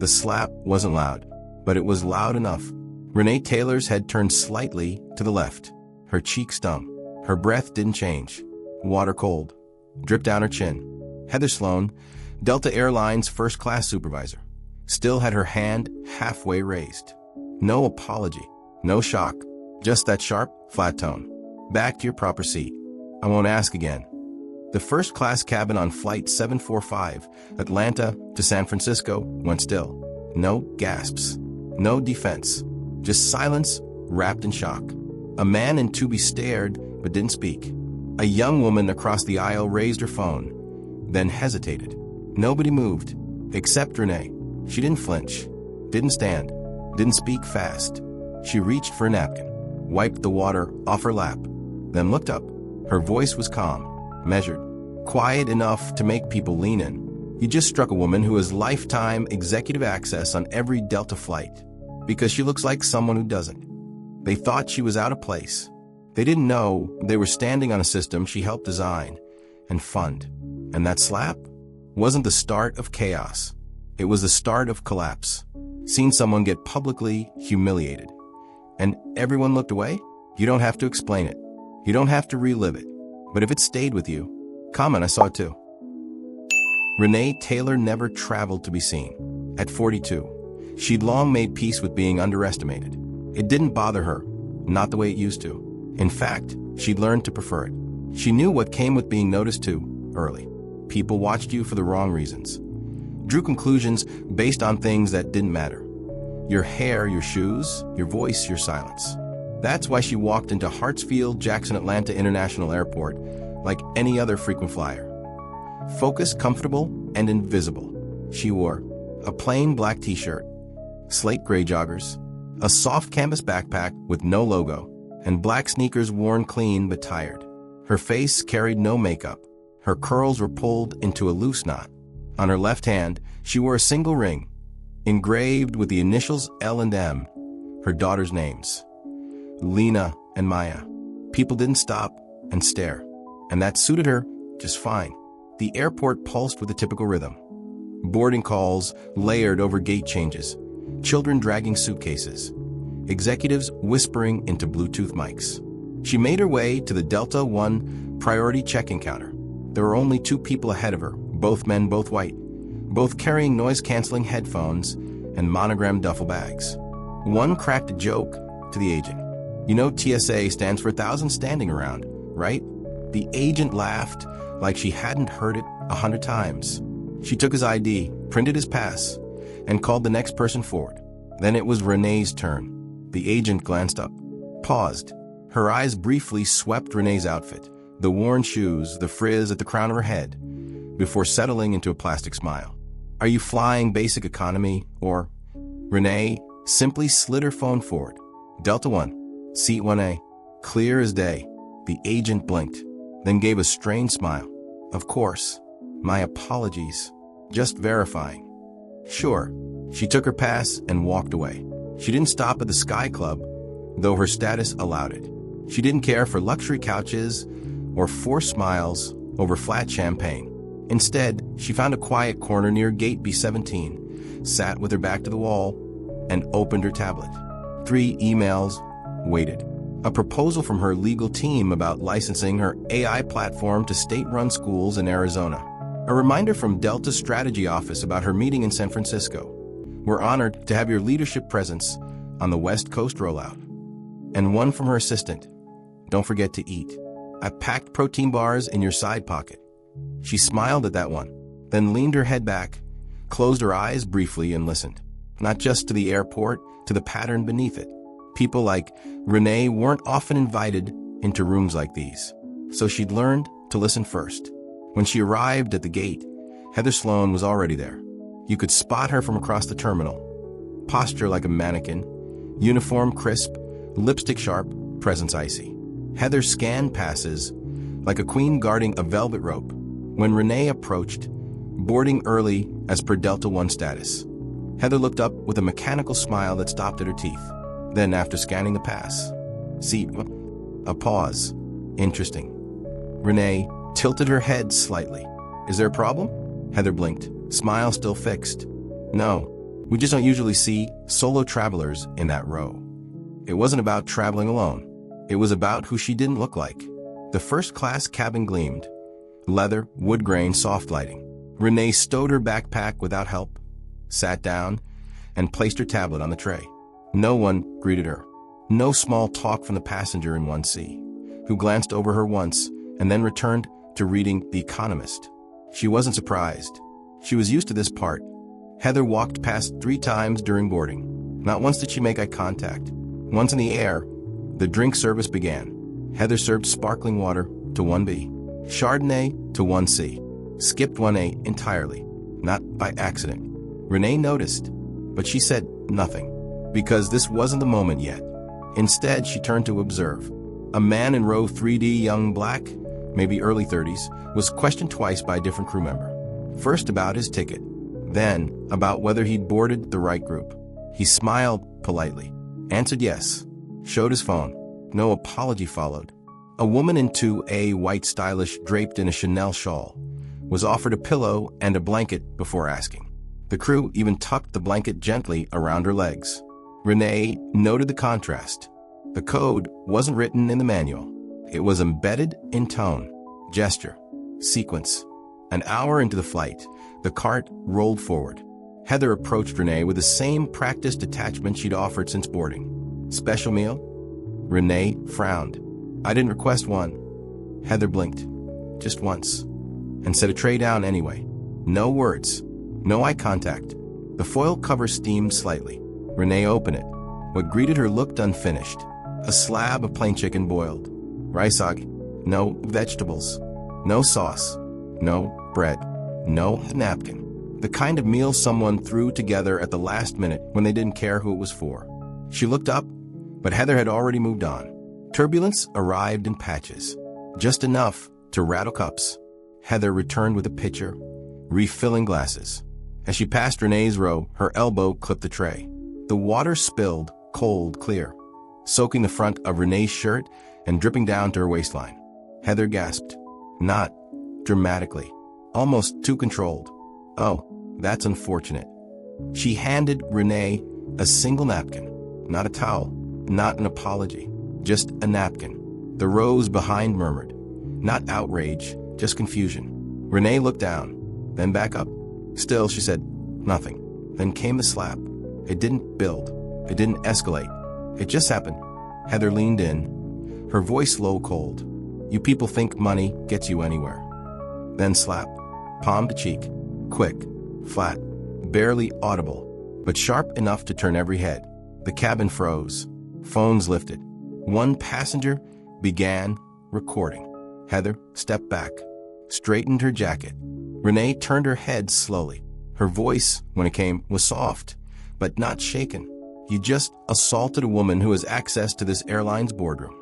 The slap wasn't loud, but it was loud enough. Renee Taylor's head turned slightly to the left. Her cheek stung. Her breath didn't change. Water cold. Dripped down her chin. Heather Sloan, Delta Airlines first-class supervisor, still had her hand halfway raised. No apology. No shock. Just that sharp, flat tone. Back to your proper seat. I won't ask again. The first-class cabin on Flight 745, Atlanta to San Francisco, went still. No gasps. No defense. Just silence, wrapped in shock. A man in Tubi stared, but didn't speak. A young woman across the aisle raised her phone, then hesitated. Nobody moved, except Renee. She didn't flinch, didn't stand, didn't speak fast. She reached for a napkin, wiped the water off her lap, then looked up. Her voice was calm, measured, quiet enough to make people lean in. You just struck a woman who has lifetime executive access on every Delta flight because she looks like someone who doesn't. They thought she was out of place. They didn't know they were standing on a system she helped design and fund. And that slap wasn't the start of chaos. It was the start of collapse. Seeing someone get publicly humiliated. And everyone looked away? You don't have to explain it. You don't have to relive it. But if it stayed with you, comment, I saw it too. Renee Taylor never traveled to be seen. At 42, she'd long made peace with being underestimated. It didn't bother her, not the way it used to. In fact, she'd learned to prefer it. She knew what came with being noticed too early. People watched you for the wrong reasons. Drew conclusions based on things that didn't matter. Your hair, your shoes, your voice, your silence. That's why she walked into Hartsfield-Jackson Atlanta International Airport like any other frequent flyer. Focused, comfortable, and invisible. She wore a plain black t-shirt, slate gray joggers, a soft canvas backpack with no logo, and black sneakers worn clean but tired. Her face carried no makeup. Her curls were pulled into a loose knot. On her left hand, she wore a single ring, engraved with the initials L and M, her daughter's names, Lena and Maya. People didn't stop and stare, and that suited her just fine. The airport pulsed with a typical rhythm. Boarding calls layered over gate changes, children dragging suitcases, executives whispering into Bluetooth mics. She made her way to the Delta One priority check-in counter. There were only two people ahead of her, both men, both white, both carrying noise-canceling headphones and monogrammed duffel bags. One cracked a joke to the agent. You know TSA stands for 1,000 standing around, right? The agent laughed like she hadn't heard it 100 times. She took his ID, printed his pass, and called the next person forward. Then it was Renee's turn. The agent glanced up, paused. Her eyes briefly swept Renee's outfit, the worn shoes, the frizz at the crown of her head, before settling into a plastic smile. Are you flying basic economy, or? Renee simply slid her phone forward. Delta One, seat 1A, clear as day. The agent blinked, then gave a strained smile. Of course. My apologies. Just verifying. Sure. She took her pass and walked away. She didn't stop at the Sky Club, though her status allowed it. She didn't care for luxury couches or forced smiles over flat champagne. Instead, she found a quiet corner near gate B17, sat with her back to the wall, and opened her tablet. 3 emails waited. A proposal from her legal team about licensing her AI platform to state-run schools in Arizona. A reminder from Delta's strategy office about her meeting in San Francisco. We're honored to have your leadership presence on the West Coast rollout. And one from her assistant. Don't forget to eat. I packed protein bars in your side pocket. She smiled at that one, then leaned her head back, closed her eyes briefly and listened. Not just to the airport, to the pattern beneath it. People like Renee weren't often invited into rooms like these, so she'd learned to listen first. When she arrived at the gate, Heather Sloan was already there. You could spot her from across the terminal. Posture like a mannequin, uniform crisp, lipstick sharp, presence icy. Heather scanned passes like a queen guarding a velvet rope. When Renee approached, boarding early as per Delta One status, Heather looked up with a mechanical smile that stopped at her teeth. Then, after scanning the pass, a pause. Interesting. Renee tilted her head slightly. Is there a problem? Heather blinked, smile still fixed. No, We just don't usually see solo travelers in that row. It wasn't about traveling alone. It was about who she didn't look like. The first-class cabin gleamed. Leather, wood grain, soft lighting. Renee stowed her backpack without help, sat down, and placed her tablet on the tray. No one greeted her. No small talk from the passenger in 1C, who glanced over her once and then returned to reading The Economist. She wasn't surprised. She was used to this part. Heather walked past 3 times during boarding. Not once did she make eye contact. Once in the air, the drink service began. Heather served sparkling water to 1B, Chardonnay to 1C, skipped 1A entirely, not by accident. Renee noticed, but she said nothing, because this wasn't the moment yet. Instead, she turned to observe. A man in row 3D, young black, maybe early 30s, was questioned twice by a different crew member. First about his ticket, then about whether he'd boarded the right group. He smiled politely, answered yes, showed his phone. No apology followed. A woman in 2A, white stylish, draped in a Chanel shawl, was offered a pillow and a blanket before asking. The crew even tucked the blanket gently around her legs. Renee noted the contrast. The code wasn't written in the manual. It was embedded in tone, gesture, sequence. An hour into the flight, the cart rolled forward. Heather approached Renee with the same practiced detachment she'd offered since boarding. Special meal? Renee frowned. I didn't request one. Heather blinked, just once, and set a tray down anyway. No words, no eye contact. The foil cover steamed slightly. Renee opened it. What greeted her looked unfinished. A slab of plain chicken boiled. Rice agi. No vegetables. No sauce. No bread. No napkin. The kind of meal someone threw together at the last minute when they didn't care who it was for. She looked up, but Heather had already moved on. Turbulence arrived in patches, just enough to rattle cups. Heather returned with a pitcher, refilling glasses. As she passed Renee's row, her elbow clipped the tray. The water spilled, cold, clear, soaking the front of Renee's shirt and dripping down to her waistline. Heather gasped. Not dramatically, almost too controlled. Oh, that's unfortunate. She handed Renee a single napkin, not a towel, not an apology, just a napkin. The rows behind murmured. Not outrage, just confusion. Renee looked down, then back up. Still, she said nothing. Then came the slap. It didn't build. It didn't escalate. It just happened. Heather leaned in, her voice low, cold. You people think money gets you anywhere. Then slap. Palm to cheek. Quick, flat, barely audible, but sharp enough to turn every head. The cabin froze. Phones lifted. One passenger began recording. Heather stepped back, straightened her jacket. Renee turned her head slowly. Her voice, when it came, was soft, but not shaken. You just assaulted a woman who has access to this airline's boardroom.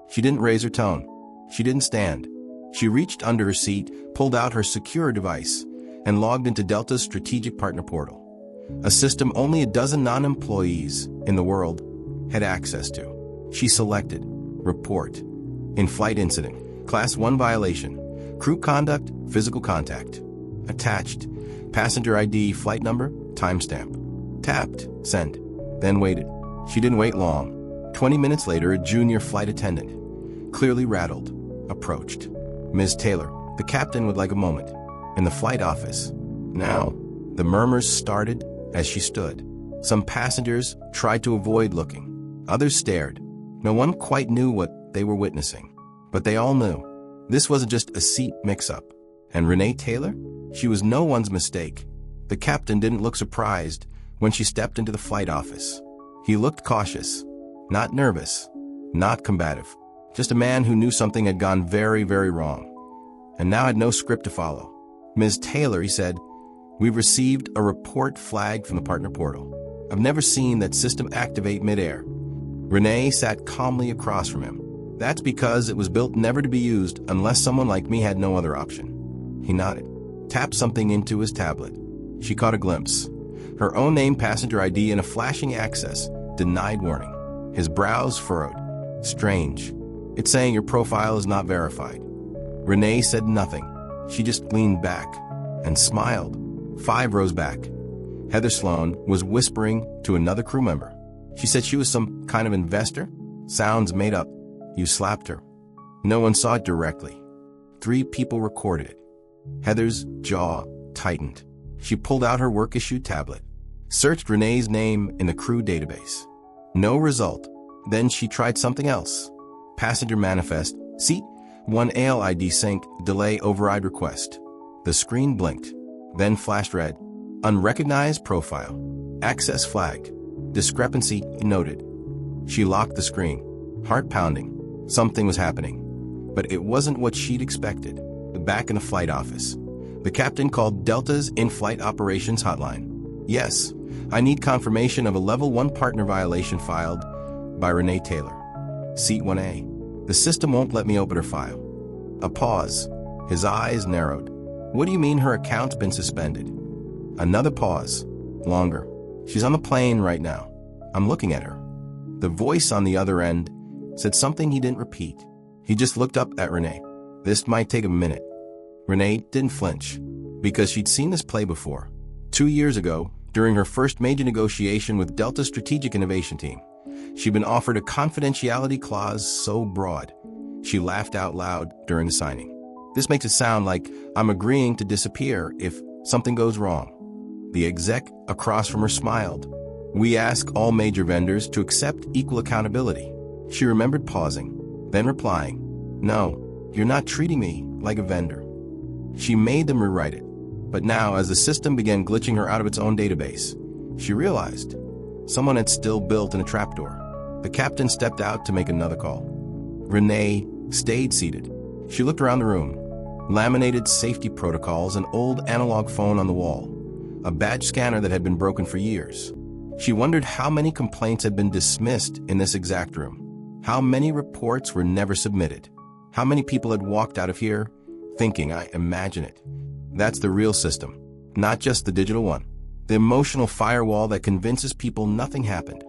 She didn't raise her tone. She didn't stand. She reached under her seat, pulled out her secure device, and logged into Delta's strategic partner portal, a system only a dozen non-employees in the world had access to. She selected Report, In-Flight Incident, Class 1 Violation, Crew Conduct, Physical Contact. Attached, Passenger ID, Flight Number, Timestamp. Tapped, Send, then waited. She didn't wait long. 20 minutes later, a junior flight attendant, clearly rattled, approached. Ms. Taylor, the captain would like a moment. In the flight office. Now, the murmurs started as she stood. Some passengers tried to avoid looking. Others stared. No one quite knew what they were witnessing. But they all knew. This wasn't just a seat mix-up. And Renee Taylor? She was no one's mistake. The captain didn't look surprised when she stepped into the flight office. He looked cautious, not nervous, not combative. Just a man who knew something had gone very, very wrong, and now had no script to follow. Ms. Taylor, he said, we've received a report flagged from the partner portal. I've never seen that system activate midair. Renee sat calmly across from him. That's because it was built never to be used unless someone like me had no other option. He nodded, tapped something into his tablet. She caught a glimpse. Her own name, passenger ID, and a flashing access, denied warning. His brows furrowed. Strange. It's saying your profile is not verified. Renee said nothing. She just leaned back and smiled. 5 rows back. Heather Sloan was whispering to another crew member. She said she was some kind of investor? Sounds made up. You slapped her. No one saw it directly. 3 people recorded it. Heather's jaw tightened. She pulled out her work-issued tablet, searched Renee's name in the crew database. No result. Then she tried something else. Passenger manifest, seat 1 ALID sync, delay override request. The screen blinked, then flashed red. Unrecognized profile. Access flagged. Discrepancy noted. She locked the screen, heart pounding. Something was happening. But it wasn't what she'd expected. Back in the flight office, the captain called Delta's in-flight operations hotline. Yes, I need confirmation of a level 1 partner violation filed by Renee Taylor. Seat 1A. The system won't let me open her file. A pause. His eyes narrowed. What do you mean her account's been suspended? Another pause. Longer. She's on the plane right now. I'm looking at her. The voice on the other end said something he didn't repeat. He just looked up at Renee. This might take a minute. Renee didn't flinch, because she'd seen this play before. 2 years ago, during her first major negotiation with Delta's Strategic Innovation Team, she'd been offered a confidentiality clause so broad, she laughed out loud during the signing. This makes it sound like I'm agreeing to disappear if something goes wrong. The exec across from her smiled. We ask all major vendors to accept equal accountability. She remembered pausing, then replying, No, you're not treating me like a vendor. She made them rewrite it. But now, as the system began glitching her out of its own database, she realized someone had still built in a trapdoor. The captain stepped out to make another call. Renee stayed seated. She looked around the room. Laminated safety protocols, an old analog phone on the wall, a badge scanner that had been broken for years. She wondered how many complaints had been dismissed in this exact room. How many reports were never submitted. How many people had walked out of here thinking, I imagine it. That's the real system, not just the digital one. The emotional firewall that convinces people nothing happened,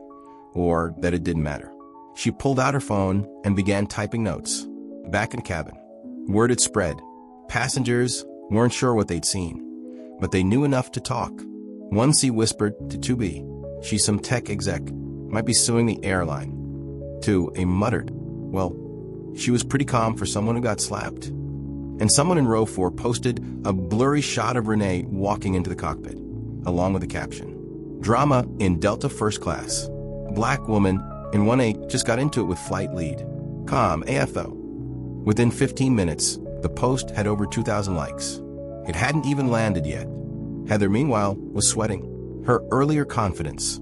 or that it didn't matter. She pulled out her phone and began typing notes. Back in the cabin, word had spread. Passengers weren't sure what they'd seen, but they knew enough to talk. 1C whispered to 2B, she's some tech exec, might be suing the airline. 2A muttered, well, she was pretty calm for someone who got slapped. And someone in row 4 posted a blurry shot of Renee walking into the cockpit, along with a caption. Drama in Delta First Class. Black woman in 1A just got into it with flight lead. Calm AFO. Within 15 minutes, the post had over 2,000 likes. It hadn't even landed yet. Heather, meanwhile, was sweating. Her earlier confidence,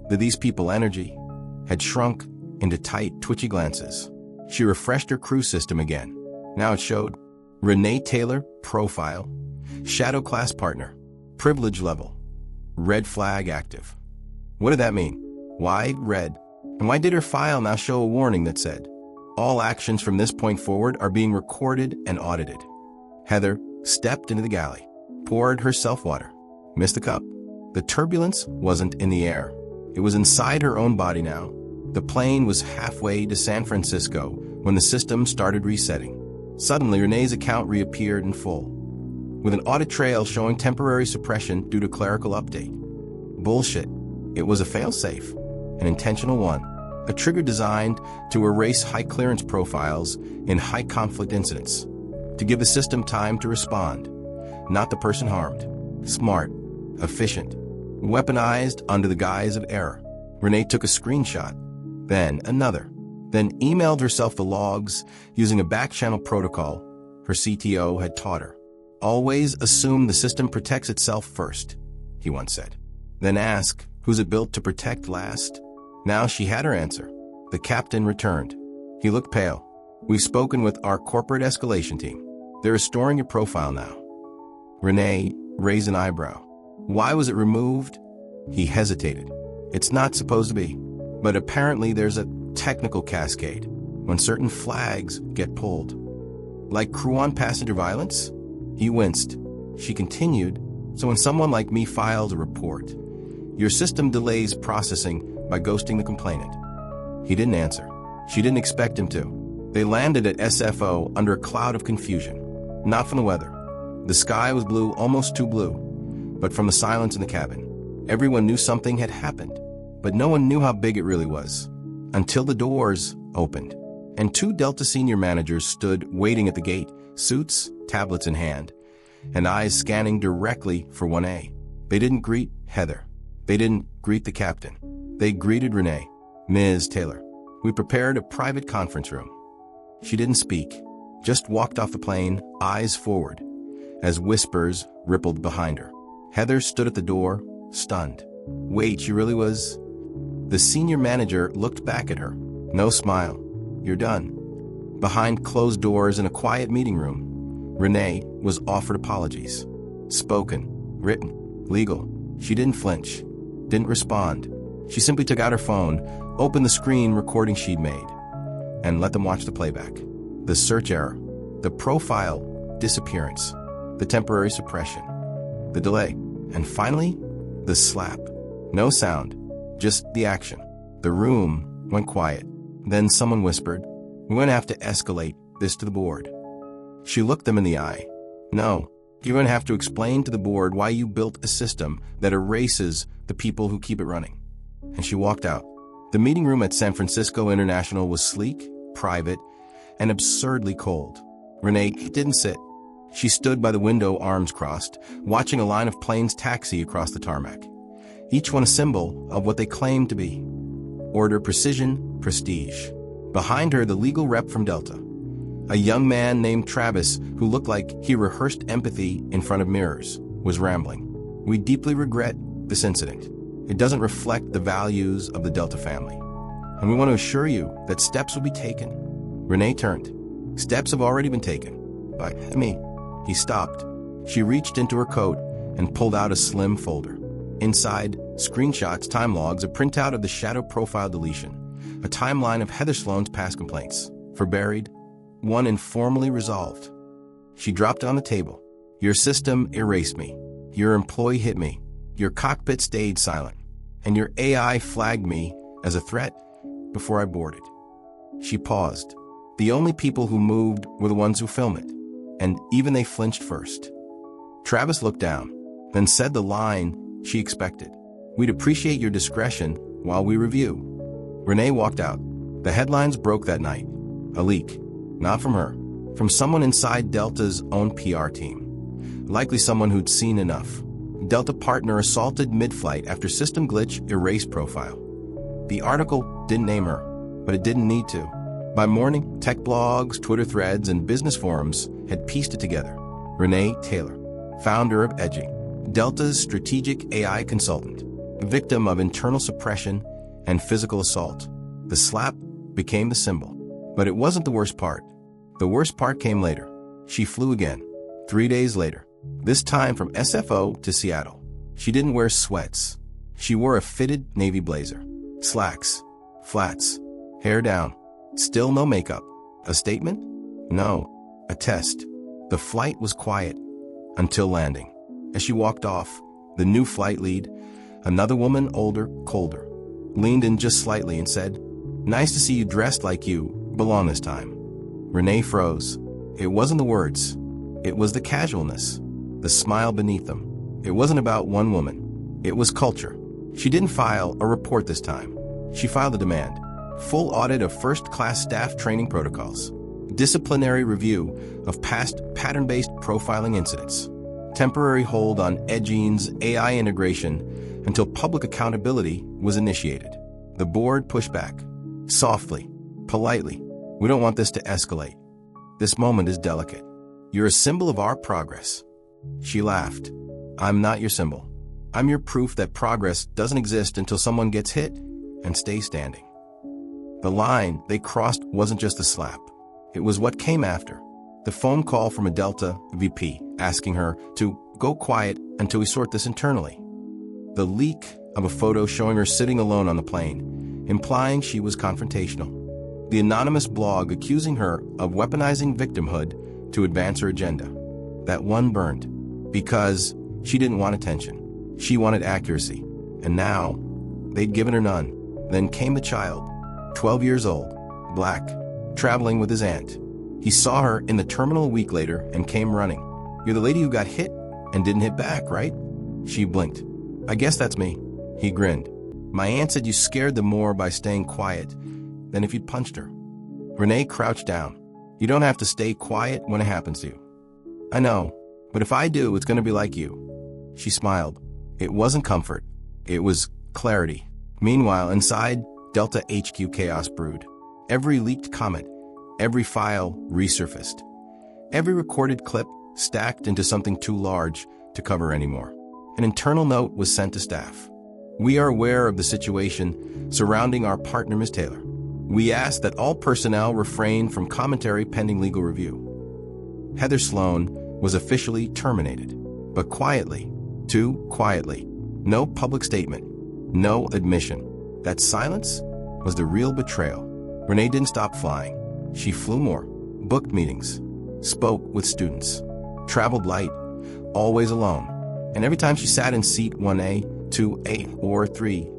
that these people energy, had shrunk into tight, twitchy glances. She refreshed her crew system again. Now it showed Renee Taylor, profile, shadow class partner, privilege level, red flag active. What did that mean? Why red? And why did her file now show a warning that said, all actions from this point forward are being recorded and audited? Heather stepped into the galley, poured herself water, missed the cup. The turbulence wasn't in the air. It was inside her own body now. The plane was halfway to San Francisco when the system started resetting. Suddenly, Renee's account reappeared in full, with an audit trail showing temporary suppression due to clerical update. Bullshit. It was a failsafe, an intentional one, a trigger designed to erase high-clearance profiles in high-conflict incidents, to give the system time to respond, not the person harmed. Smart, efficient, weaponized under the guise of error. Renee took a screenshot, then another, then emailed herself the logs using a back-channel protocol her CTO had taught her. Always assume the system protects itself first, he once said. Then ask, who's it built to protect last? Now she had her answer. The captain returned. He looked pale. We've spoken with our corporate escalation team. They're restoring your profile now. Renee raised an eyebrow. Why was it removed? He hesitated. It's not supposed to be. But apparently there's a technical cascade when certain flags get pulled. Like crew on passenger violence? He winced. She continued, so when someone like me files a report, your system delays processing by ghosting the complainant. He didn't answer. She didn't expect him to. They landed at SFO under a cloud of confusion. Not from the weather. The sky was blue, almost too blue, but from the silence in the cabin. Everyone knew something had happened, but no one knew how big it really was. Until the doors opened, and two Delta senior managers stood waiting at the gate, suits, tablets in hand, and eyes scanning directly for 1A. They didn't greet Heather. They didn't greet the captain. They greeted Renee. "Ms. Taylor, we prepared a private conference room." She didn't speak, just walked off the plane, eyes forward, as whispers rippled behind her. Heather stood at the door, stunned. Wait, she really was? The senior manager looked back at her. No smile. "You're done." Behind closed doors in a quiet meeting room, Renee was offered apologies. Spoken, written, legal. She didn't flinch, didn't respond. She simply took out her phone, opened the screen recording she'd made, and let them watch the playback. The search error, the profile disappearance, the temporary suppression, the delay, and finally, the slap. No sound, just the action. The room went quiet. Then someone whispered, "We're going to have to escalate this to the board." She looked them in the eye. "No, you're going to have to explain to the board why you built a system that erases the people who keep it running." And she walked out. The meeting room at San Francisco International was sleek, private, and absurdly cold. Renee didn't sit. She stood by the window, arms crossed, watching a line of planes taxi across the tarmac, each one a symbol of what they claimed to be: order, precision, prestige. Behind her, the legal rep from Delta, a young man named Travis who looked like he rehearsed empathy in front of mirrors, was rambling. "We deeply regret this incident. It doesn't reflect the values of the Delta family, and we want to assure you that steps will be taken." Renee turned. "Steps have already been taken. By me." He stopped. She reached into her coat and pulled out a slim folder. Inside, screenshots, time logs, a printout of the shadow profile deletion, a timeline of Heather Sloan's past complaints, for buried, one informally resolved. She dropped it on the table. "Your system erased me. Your employee hit me. Your cockpit stayed silent. And your AI flagged me as a threat before I boarded." She paused. The only people who moved were the ones who filmed it, and even they flinched first. Travis looked down, then said the line she expected. "We'd appreciate your discretion while we review." Renee walked out. The headlines broke that night. A leak. Not from her. From someone inside Delta's own PR team. Likely someone who'd seen enough. Delta partner assaulted mid-flight after system glitch erased profile. The article didn't name her, but it didn't need to. By morning, tech blogs, Twitter threads, and business forums had pieced it together. Renee Taylor, founder of Edging, Delta's strategic AI consultant, victim of internal suppression and physical assault. The slap became the symbol. But it wasn't the worst part. The worst part came later. She flew again, 3 days later, this time from SFO to Seattle. She didn't wear sweats. She wore a fitted navy blazer, slacks, flats, hair down, still no makeup. A statement? No, a test. The flight was quiet until landing. As she walked off, the new flight lead, another woman, older, colder, leaned in just slightly and said, "Nice to see you dressed like you belong this time." Renee froze. It wasn't the words. It was the casualness, the smile beneath them. It wasn't about one woman. It was culture. She didn't file a report this time. She filed a demand. Full audit of first-class staff training protocols. Disciplinary review of past pattern-based profiling incidents. Temporary hold on Edging's AI integration until public accountability was initiated. The board pushed back. Softly, politely. "We don't want this to escalate. This moment is delicate. You're a symbol of our progress." She laughed. "I'm not your symbol. I'm your proof that progress doesn't exist until someone gets hit and stays standing." The line they crossed wasn't just a slap. It was what came after. The phone call from a Delta VP asking her to go quiet until we sort this internally. The leak of a photo showing her sitting alone on the plane, implying she was confrontational. The anonymous blog accusing her of weaponizing victimhood to advance her agenda. That one burned, because she didn't want attention. She wanted accuracy. And now, they'd given her none. Then came the child, 12 years old, black, traveling with his aunt. He saw her in the terminal a week later and came running. "You're the lady who got hit and didn't hit back, right?" She blinked. I guess that's me. He grinned. My aunt said you scared them more by staying quiet than if you'd punched her. Renee crouched down. You don't have to stay quiet when it happens to you. I know, but if I do, it's going to be like you. She smiled. It wasn't comfort. It was clarity. Meanwhile, inside, Delta HQ chaos brewed. Every leaked comment, every file resurfaced. Every recorded clip stacked into something too large to cover anymore. An internal note was sent to staff. We are aware of the situation surrounding our partner, Ms. Taylor. We ask that all personnel refrain from commentary pending legal review. Heather Sloan was officially terminated, but quietly, too quietly. No public statement, no admission. That silence was the real betrayal. Renee didn't stop flying. She flew more, booked meetings, spoke with students, traveled light, always alone. And every time she sat in seat 1A, 2A, or 3,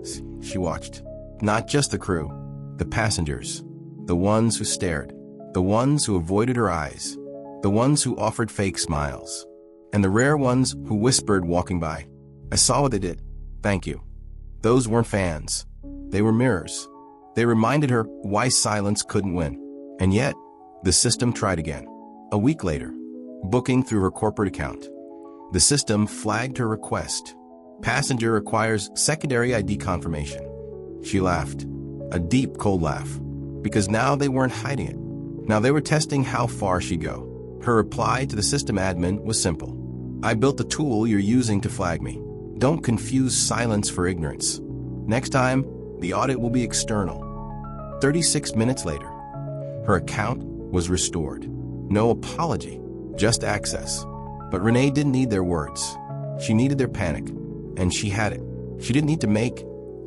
she watched. Not just the crew, the passengers, the ones who stared, the ones who avoided her eyes, the ones who offered fake smiles, and the rare ones who whispered walking by. I saw what they did. Thank you. Those weren't fans. They were mirrors. They reminded her why silence couldn't win. And yet, the system tried again. A week later, booking through her corporate account, the system flagged her request. Passenger requires secondary ID confirmation. She laughed. A deep, cold laugh. Because now they weren't hiding it. Now they were testing how far she'd go. Her reply to the system admin was simple. I built the tool you're using to flag me. Don't confuse silence for ignorance. Next time, the audit will be external. 36 minutes later, her account was restored. No apology, just access. But Renee didn't need their words. She needed their panic, and she had it. She didn't need to make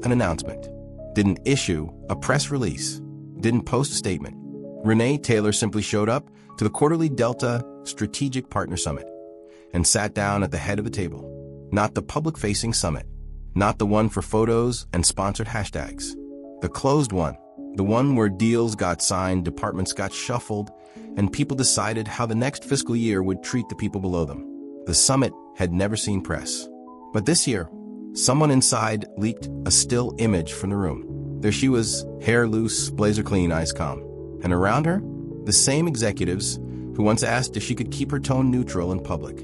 an announcement, didn't issue a press release, didn't post a statement. Renee Taylor simply showed up to the quarterly Delta Strategic Partner Summit and sat down at the head of the table. Not the public-facing summit, not the one for photos and sponsored hashtags. The closed one, the one where deals got signed, departments got shuffled, and people decided how the next fiscal year would treat the people below them. The summit had never seen press. But this year, someone inside leaked a still image from the room. There she was, hair loose, blazer clean, eyes calm. And around her, the same executives who once asked if she could keep her tone neutral in public.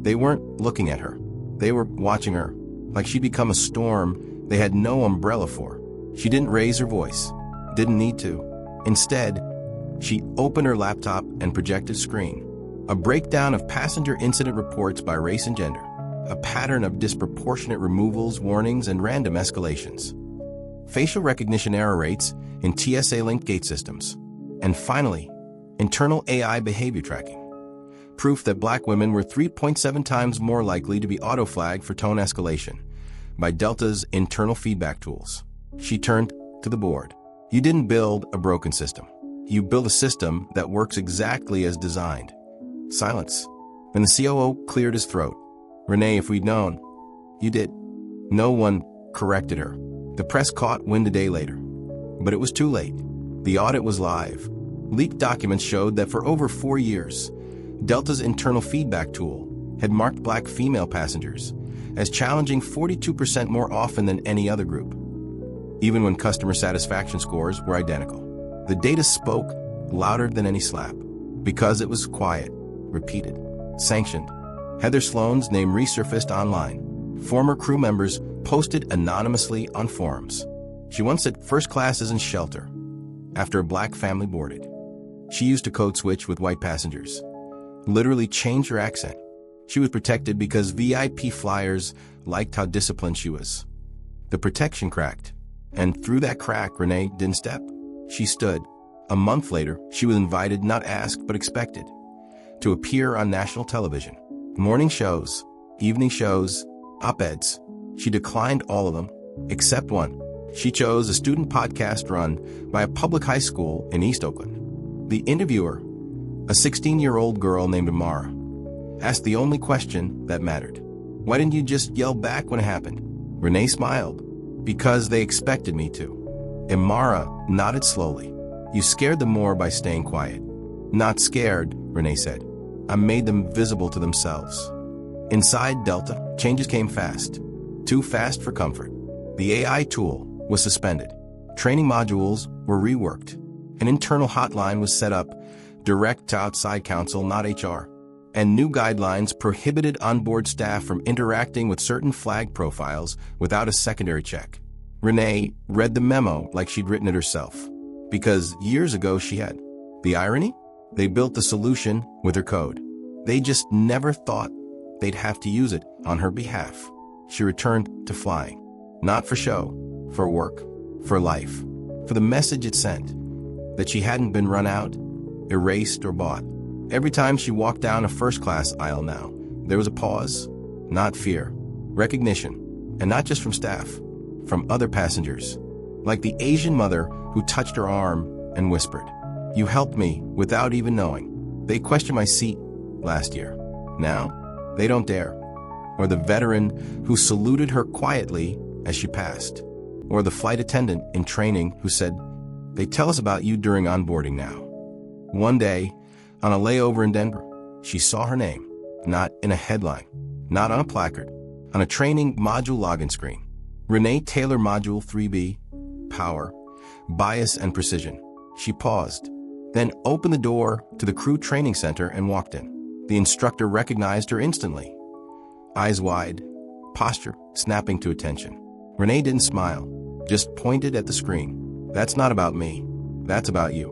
They weren't looking at her. They were watching her, like she'd become a storm they had no umbrella for. She didn't raise her voice, didn't need to. Instead, she opened her laptop and projected screen. A breakdown of passenger incident reports by race and gender. A pattern of disproportionate removals, warnings, and random escalations. Facial recognition error rates in TSA-linked gate systems. And finally, internal AI behavior tracking. Proof that black women were 3.7 times more likely to be auto-flagged for tone escalation by Delta's internal feedback tools. She turned to the board. You didn't build a broken system. You built a system that works exactly as designed. Silence. When the COO cleared his throat. Renee, if we'd known. You did. No one corrected her. The press caught wind a day later. But it was too late. The audit was live. Leaked documents showed that for over 4 years, Delta's internal feedback tool had marked black female passengers as challenging 42% more often than any other group, even when customer satisfaction scores were identical. The data spoke louder than any slap, because it was quiet, repeated, sanctioned. Heather Sloan's name resurfaced online. Former crew members posted anonymously on forums. She once said first class isn't shelter after a black family boarded. She used to code switch with white passengers. Literally changed her accent. She was protected because VIP flyers liked how disciplined she was. The protection cracked, and through that crack, Renee didn't step. She stood. A month later, she was invited, not asked, but expected, to appear on national television. Morning shows, evening shows, op-eds. She declined all of them, except one. She chose a student podcast run by a public high school in East Oakland. The interviewer, a 16-year-old girl named Amara, asked the only question that mattered. Why didn't you just yell back when it happened? Renee smiled. Because they expected me to. Amara nodded slowly. You scared them more by staying quiet. Not scared, Renee said. I made them visible to themselves. Inside Delta, changes came fast. too fast for comfort. The AI tool was suspended. Training modules were reworked. An internal hotline was set up, direct to outside counsel, not HR. And new guidelines prohibited onboard staff from interacting with certain flag profiles without a secondary check. Renee read the memo like she'd written it herself, because years ago she had. The irony? They built the solution with her code. They just never thought they'd have to use it on her behalf. She returned to flying, not for show, for work, for life, for the message it sent, that she hadn't been run out, erased, or bought. Every time she walked down a first-class aisle now, there was a pause, not fear, recognition, and not just from staff, from other passengers, like the Asian mother who touched her arm and whispered, "You helped me without even knowing." They questioned my seat last year. Now, they don't dare. Or the veteran who saluted her quietly as she passed. Or the flight attendant in training who said, "They tell us about you during onboarding now." One day, on a layover in Denver, she saw her name, not in a headline, not on a placard, on a training module login screen. Renee Taylor Module 3B, Power, Bias and Precision. She paused, then opened the door to the crew training center and walked in. The instructor recognized her instantly. Eyes wide, posture snapping to attention. Renee didn't smile, just pointed at the screen. "That's not about me. That's about you."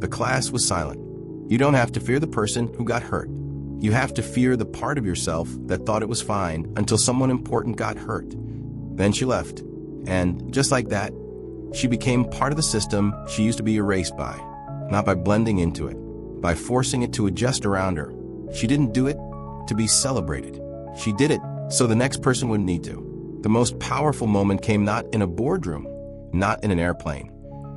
The class was silent. You don't have to fear the person who got hurt. You have to fear the part of yourself that thought it was fine until someone important got hurt. Then she left. And just like that, she became part of the system she used to be erased by. Not by blending into it, by forcing it to adjust around her. She didn't do it to be celebrated. She did it so the next person wouldn't need to. The most powerful moment came not in a boardroom, not in an airplane,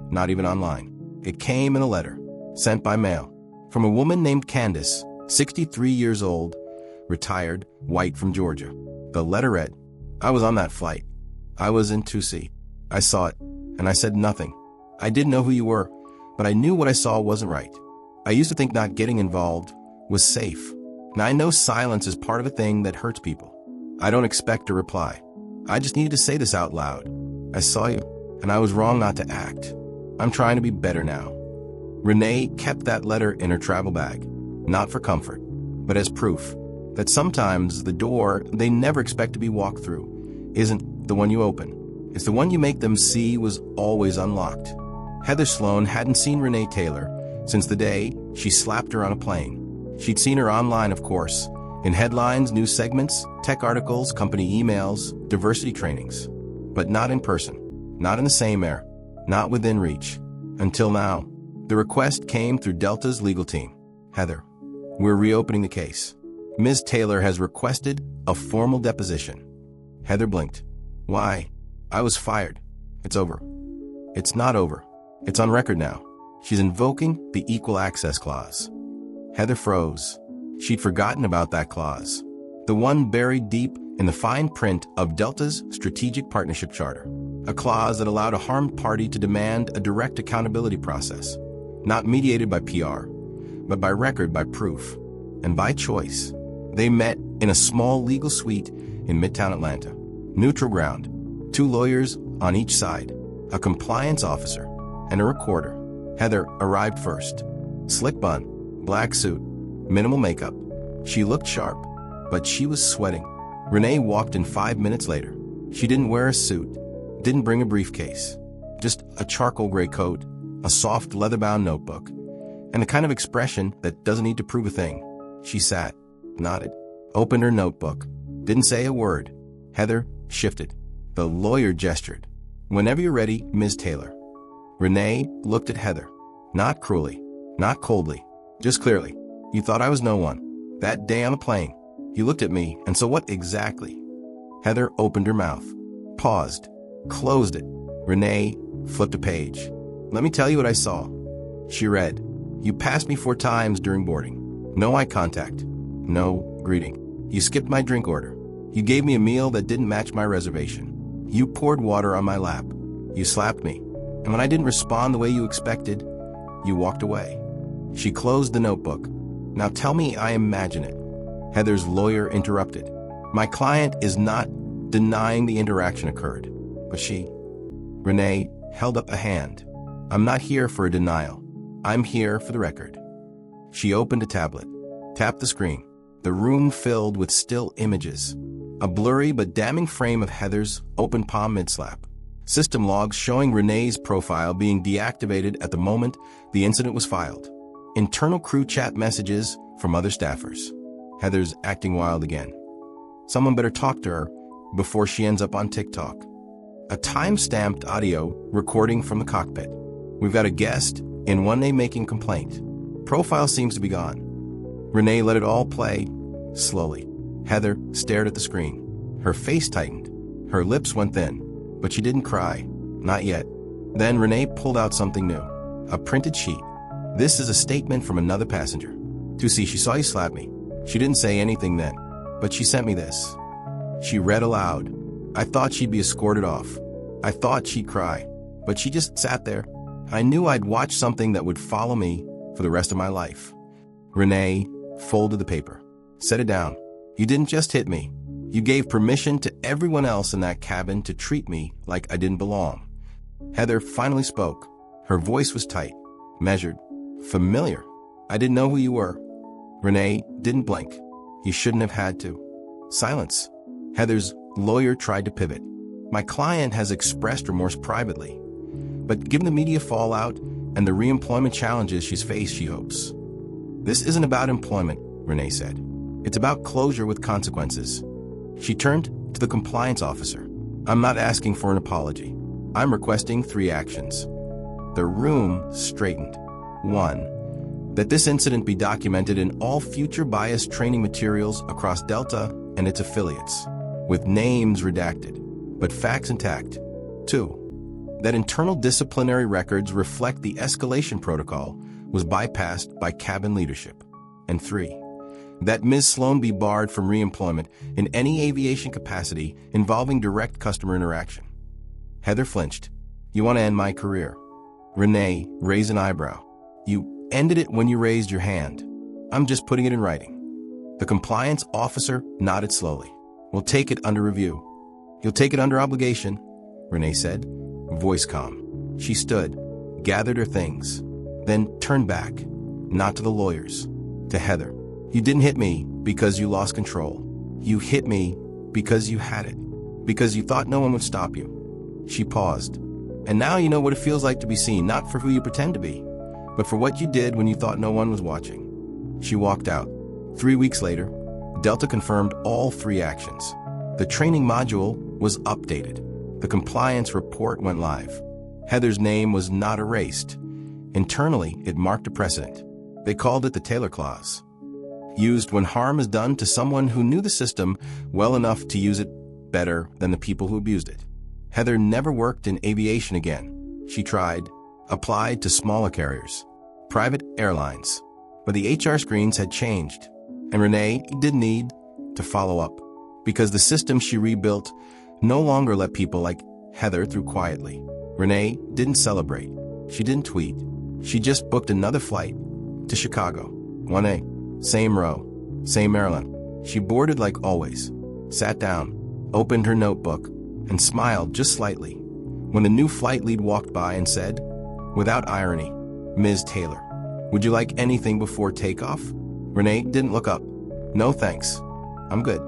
not even online. It came in a letter, sent by mail, from a woman named Candace, 63 years old, retired, white, from Georgia. The letter read, "I was on that flight. I was in 2C. I saw it, and I said nothing. I didn't know who you were, but I knew what I saw wasn't right. I used to think not getting involved was safe. Now I know silence is part of a thing that hurts people. I don't expect a reply. I just needed to say this out loud. I saw you, and I was wrong not to act. I'm trying to be better now." Renee kept that letter in her travel bag, not for comfort, but as proof that sometimes the door they never expect to be walked through isn't the one you open. It's the one you make them see was always unlocked. Heather Sloan hadn't seen Renee Taylor since the day she slapped her on a plane. She'd seen her online, of course, in headlines, news segments, tech articles, company emails, diversity trainings. But not in person, not in the same air, not within reach. Until now. The request came through Delta's legal team. "Heather, we're reopening the case. Ms. Taylor has requested a formal deposition." Heather blinked. "Why? I was fired. It's over." "It's not over. It's on record now." She's invoking the Equal Access Clause. Heather froze. She'd forgotten about that clause. The one buried deep in the fine print of Delta's Strategic Partnership Charter. A clause that allowed a harmed party to demand a direct accountability process. Not mediated by PR, but by record, by proof, and by choice. They met in a small legal suite in Midtown Atlanta. Neutral ground. 2 lawyers on each side. A compliance officer and a recorder. Heather arrived first. Slick bun, black suit, minimal makeup. She looked sharp, but she was sweating. Renee walked in 5 minutes later. She didn't wear a suit, didn't bring a briefcase. Just a charcoal gray coat, a soft leather-bound notebook, and the kind of expression that doesn't need to prove a thing. She sat, nodded, opened her notebook, didn't say a word. Heather shifted. The lawyer gestured. "Whenever you're ready, Ms. Taylor." Renee looked at Heather. Not cruelly, not coldly, just clearly. "You thought I was no one. That day on the plane. You looked at me, and so what exactly?" Heather opened her mouth, paused, closed it. Renee flipped a page. "Let me tell you what I saw." She read, "You passed me 4 times during boarding. No eye contact. No greeting. You skipped my drink order. You gave me a meal that didn't match my reservation. You poured water on my lap. You slapped me. And when I didn't respond the way you expected, you walked away." She closed the notebook. "Now tell me I imagine it." Heather's lawyer interrupted. "My client is not denying the interaction occurred. But Renee, held up a hand. I'm not here for a denial. I'm here for the record. She opened a tablet, tapped the screen. The room filled with still images. A blurry but damning frame of Heather's open palm mid-slap. System logs showing Renee's profile being deactivated at the moment the incident was filed. Internal crew chat messages from other staffers. Heather's acting wild again. Someone better talk to her before she ends up on TikTok. A time-stamped audio recording from the cockpit. We've got a guest in 1A making complaint. Profile seems to be gone. Renee let it all play, slowly. Heather stared at the screen. Her face tightened. Her lips went thin. But she didn't cry. Not yet. Then Renee pulled out something new. A printed sheet. This is a statement from another passenger. "Tusi, she saw you slap me. She didn't say anything then, but she sent me this." She read aloud. "I thought she'd be escorted off. I thought she'd cry. But she just sat there. I knew I'd watch something that would follow me for the rest of my life." Renee folded the paper. "Set it down. You didn't just hit me. You gave permission to everyone else in that cabin to treat me like I didn't belong." Heather finally spoke. Her voice was tight, measured, familiar. "I didn't know who you were." Renee didn't blink. "You shouldn't have had to." Silence. Heather's lawyer tried to pivot. "My client has expressed remorse privately. But given the media fallout and the reemployment challenges she's faced, she hopes." "This isn't about employment," Renee said. "It's about closure with consequences." She turned to the compliance officer. "I'm not asking for an apology. I'm requesting 3 actions." The room straightened. 1. That this incident be documented in all future bias training materials across Delta and its affiliates, with names redacted, but facts intact. 2. That internal disciplinary records reflect the escalation protocol was bypassed by cabin leadership. And 3. That Ms. Sloan be barred from reemployment in any aviation capacity involving direct customer interaction. Heather flinched. "You want to end my career?" Renee raised an eyebrow. "You ended it when you raised your hand. I'm just putting it in writing." The compliance officer nodded slowly. "We'll take it under review." "You'll take it under obligation," Renee said, voice calm. She stood, gathered her things, then turned back, not to the lawyers, to Heather. "You didn't hit me because you lost control. You hit me because you had it, because you thought no one would stop you." She paused. "And now you know what it feels like to be seen, not for who you pretend to be, but for what you did when you thought no one was watching." She walked out. 3 weeks later, Delta confirmed all 3 actions. The training module was updated. The compliance report went live. Heather's name was not erased. Internally, it marked a precedent. They called it the Taylor Clause. Used when harm is done to someone who knew the system well enough to use it better than the people who abused it. Heather never worked in aviation again. She tried, applied to smaller carriers, private airlines, but the HR screens had changed, and Renee didn't need to follow up, because the system she rebuilt no longer let people like Heather through quietly. Renee didn't celebrate. She didn't tweet. She just booked another flight to Chicago. 1A. Same row, same airline. She boarded like always, sat down, opened her notebook, and smiled just slightly when the new flight lead walked by and said, without irony, "Ms. Taylor, would you like anything before takeoff?" Renee didn't look up. "No thanks. I'm good."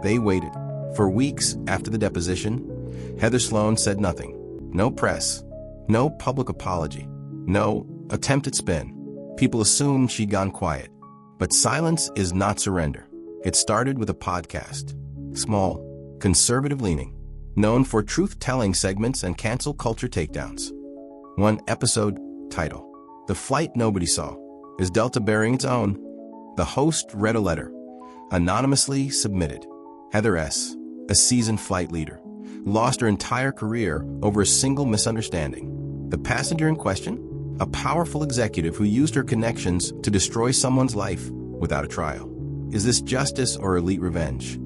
They waited. For weeks after the deposition, Heather Sloan said nothing. No press, no public apology, no attempt at spin. People assumed she'd gone quiet. But silence is not surrender. It started with a podcast. Small, conservative-leaning, known for truth-telling segments and cancel culture takedowns. One episode title, "The Flight Nobody Saw." Is Delta bearing its own? The host read a letter, anonymously submitted. Heather S., a seasoned flight leader, lost her entire career over a single misunderstanding. The passenger in question? A powerful executive who used her connections to destroy someone's life without a trial. Is this justice or elite revenge?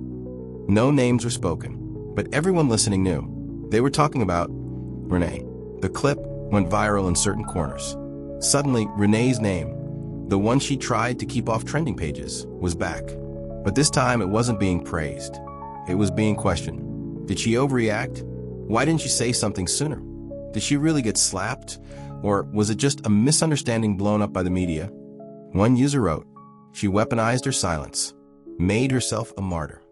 No names were spoken, but everyone listening knew. They were talking about Renee. The clip went viral in certain corners. Suddenly, Renee's name, the one she tried to keep off trending pages, was back. But this time it wasn't being praised. It was being questioned. Did she overreact? Why didn't she say something sooner? Did she really get slapped? Or was it just a misunderstanding blown up by the media? One user wrote, "She weaponized her silence, made herself a martyr."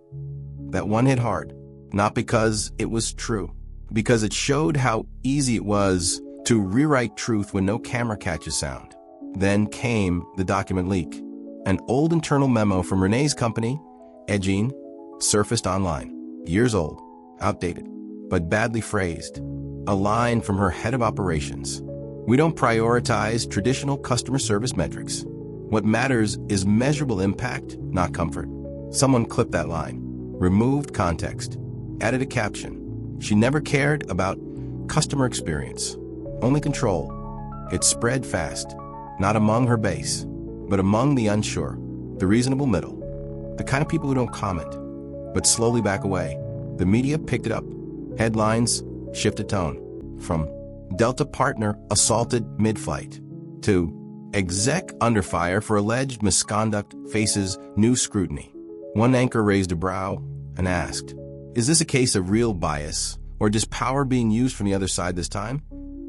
That one hit hard, not because it was true, because it showed how easy it was to rewrite truth when no camera catches sound. Then came the document leak. An old internal memo from Renee's company, Edgene, surfaced online. Years old, outdated, but badly phrased. A line from her head of operations. "We don't prioritize traditional customer service metrics. What matters is measurable impact, not comfort." Someone clipped that line, removed context, added a caption. She never cared about customer experience, only control. It spread fast, not among her base, but among the unsure, the reasonable middle, the kind of people who don't comment, but slowly back away. The media picked it up. Headlines shifted tone from "Delta partner assaulted mid-flight" to "Exec under fire for alleged misconduct faces new scrutiny." One anchor raised a brow and asked, "Is this a case of real bias, or just power being used from the other side this time?"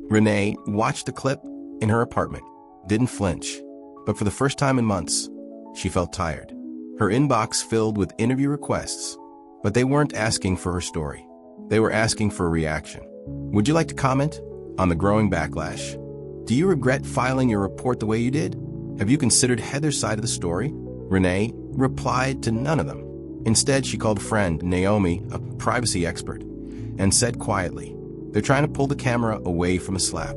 Renee watched the clip in her apartment, didn't flinch, but for the first time in months, she felt tired. Her inbox filled with interview requests, but they weren't asking for her story. They were asking for a reaction. "Would you like to comment on the growing backlash? Do you regret filing your report the way you did? Have you considered Heather's side of the story?" Renee replied to none of them. Instead, she called a friend, Naomi, a privacy expert, and said quietly, "They're trying to pull the camera away from a slap."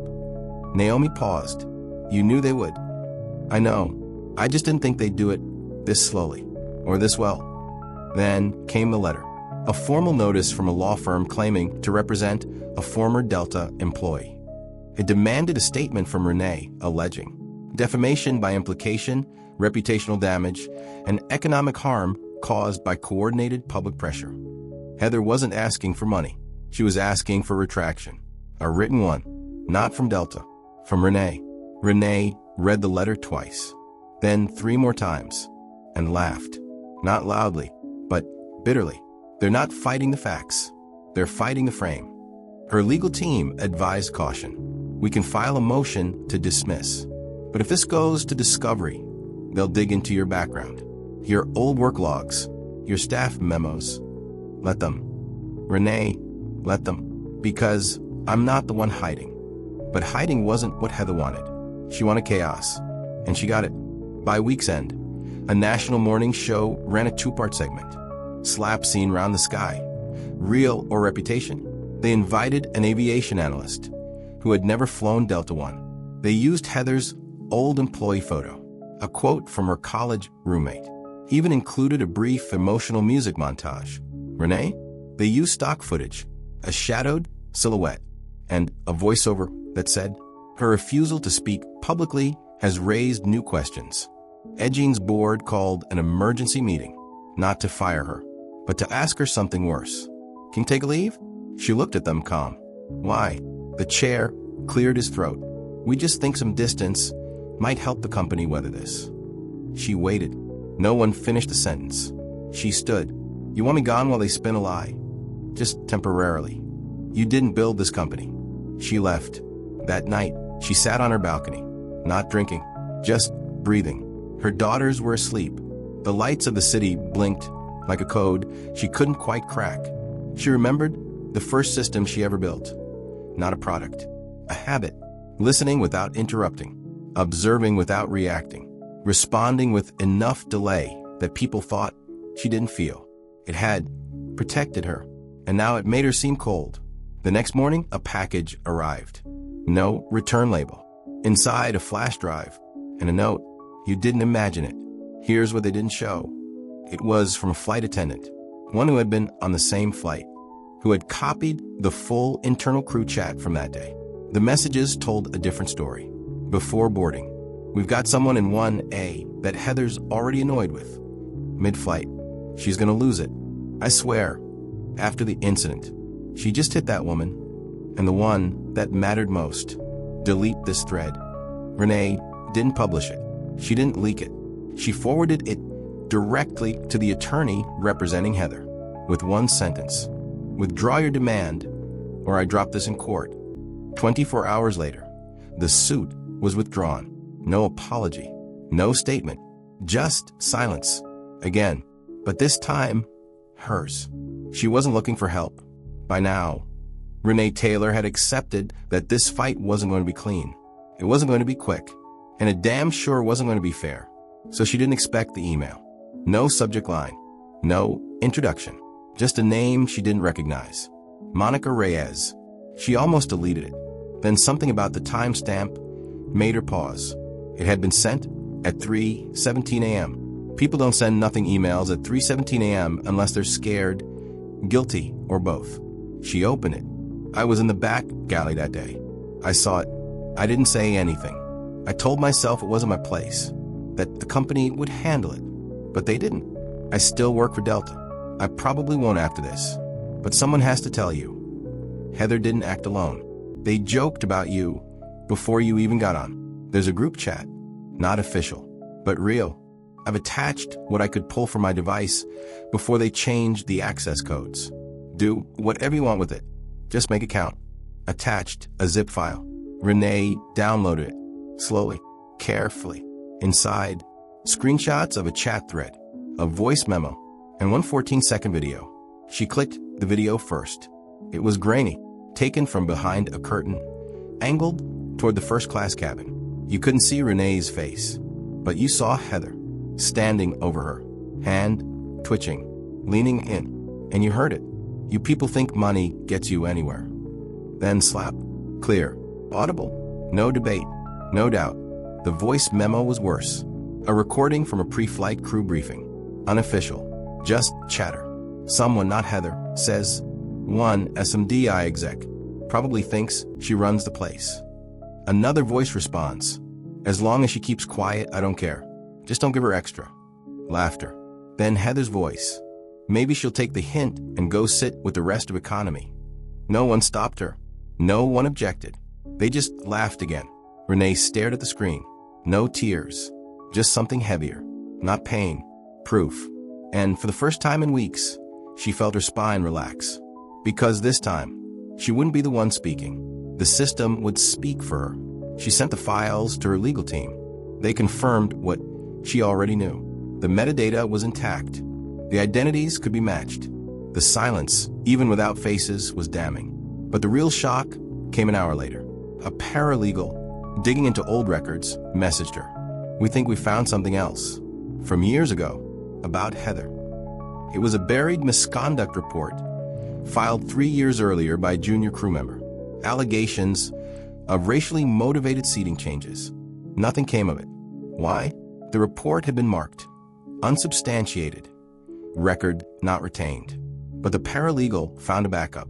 Naomi paused. "You knew they would." "I know. I just didn't think they'd do it this slowly, or this well." Then came the letter. A formal notice from a law firm claiming to represent a former Delta employee. It demanded a statement from Renee alleging defamation by implication, reputational damage, and economic harm caused by coordinated public pressure. Heather wasn't asking for money. She was asking for retraction. A written one, not from Delta, from Renee. Renee read the letter twice, then 3 more times, and laughed. Not loudly, but bitterly. They're not fighting the facts. They're fighting the frame. Her legal team advised caution. "We can file a motion to dismiss. But if this goes to discovery, they'll dig into your background, your old work logs, your staff memos. Let them. Renee, let them. Because I'm not the one hiding." But hiding wasn't what Heather wanted. She wanted chaos, and she got it. By week's end, a national morning show ran a 2-part segment. Slap scene round the sky. Real or reputation? They invited an aviation analyst who had never flown Delta One. They used Heather's old employee photo, a quote from her college roommate, even included a brief emotional music montage. Renee? They used stock footage, a shadowed silhouette, and a voiceover that said, "Her refusal to speak publicly has raised new questions." Edgene's board called an emergency meeting, not to fire her, but to ask her something worse. "Can you take a leave?" She looked at them calm. "Why?" The chair cleared his throat. "We just think some distance might help the company weather this." She waited. No one finished the sentence. She stood. "You want me gone while they spin a lie?" "Just temporarily. You didn't build this company." She left. That night, she sat on her balcony, not drinking, just breathing. Her daughters were asleep. The lights of the city blinked like a code she couldn't quite crack. She remembered the first system she ever built. Not a product, a habit. Listening without interrupting, observing without reacting, responding with enough delay that people thought she didn't feel. It had protected her, and now it made her seem cold. The next morning, a package arrived. No return label. Inside, a flash drive and a note. You didn't imagine it. Here's what they didn't show. It was from a flight attendant, one who had been on the same flight, who had copied the full internal crew chat from that day. The messages told a different story. Before boarding, "We've got someone in 1A that Heather's already annoyed with. Mid-flight, she's gonna lose it. I swear, after the incident, she just hit that woman, and the one that mattered most. Delete this thread." Renee didn't publish it. She didn't leak it. She forwarded it directly to the attorney representing Heather, with one sentence. Withdraw your demand, or I drop this in court. 24 hours later, the suit was withdrawn. No apology, no statement, just silence. Again, but this time, hers. She wasn't looking for help. By now, Renee Taylor had accepted that this fight wasn't going to be clean. It wasn't going to be quick, and it damn sure wasn't going to be fair. So she didn't expect the email. No subject line, no introduction, just a name she didn't recognize. Monica Reyes. She almost deleted it. Then something about the timestamp made her pause. It had been sent at 3:17 a.m. People don't send nothing emails at 3:17 a.m. unless they're scared, guilty, or both. She opened it. I was in the back galley that day. I saw it. I didn't say anything. I told myself it wasn't my place, that the company would handle it, but they didn't. I still work for Delta. I probably won't after this, but someone has to tell you. Heather didn't act alone. They joked about you before you even got on. There's a group chat, not official, but real. I've attached what I could pull from my device before they changed the access codes. Do whatever you want with it. Just make it count. Attached a zip file. Renee downloaded it, slowly, carefully. Inside, screenshots of a chat thread, a voice memo, and one 14-second video. She clicked the video first. It was grainy, taken from behind a curtain, angled toward the first-class cabin. You couldn't see Renee's face, but you saw Heather, standing over her, hand twitching, leaning in, and you heard it. You people think money gets you anywhere. Then slap. Clear. Audible. No debate. No doubt. The voice memo was worse. A recording from a pre-flight crew briefing. Unofficial. Just chatter. Someone, not Heather, says, one SMDI exec probably thinks she runs the place. Another voice responds, as long as she keeps quiet, I don't care. Just don't give her extra. Laughter. Then Heather's voice. Maybe she'll take the hint and go sit with the rest of economy. No one stopped her. No one objected. They just laughed again. Renee stared at the screen. No tears. Just something heavier. Not pain. Proof. And for the first time in weeks, she felt her spine relax. Because this time, she wouldn't be the one speaking. The system would speak for her. She sent the files to her legal team. They confirmed what she already knew. The metadata was intact. The identities could be matched. The silence, even without faces, was damning. But the real shock came an hour later. A paralegal, digging into old records, messaged her. We think we found something else. From years ago, about Heather. It was a buried misconduct report, filed 3 years earlier by a junior crew member. Allegations of racially motivated seating changes. Nothing came of it. Why? The report had been marked unsubstantiated. Record not retained. But the paralegal found a backup.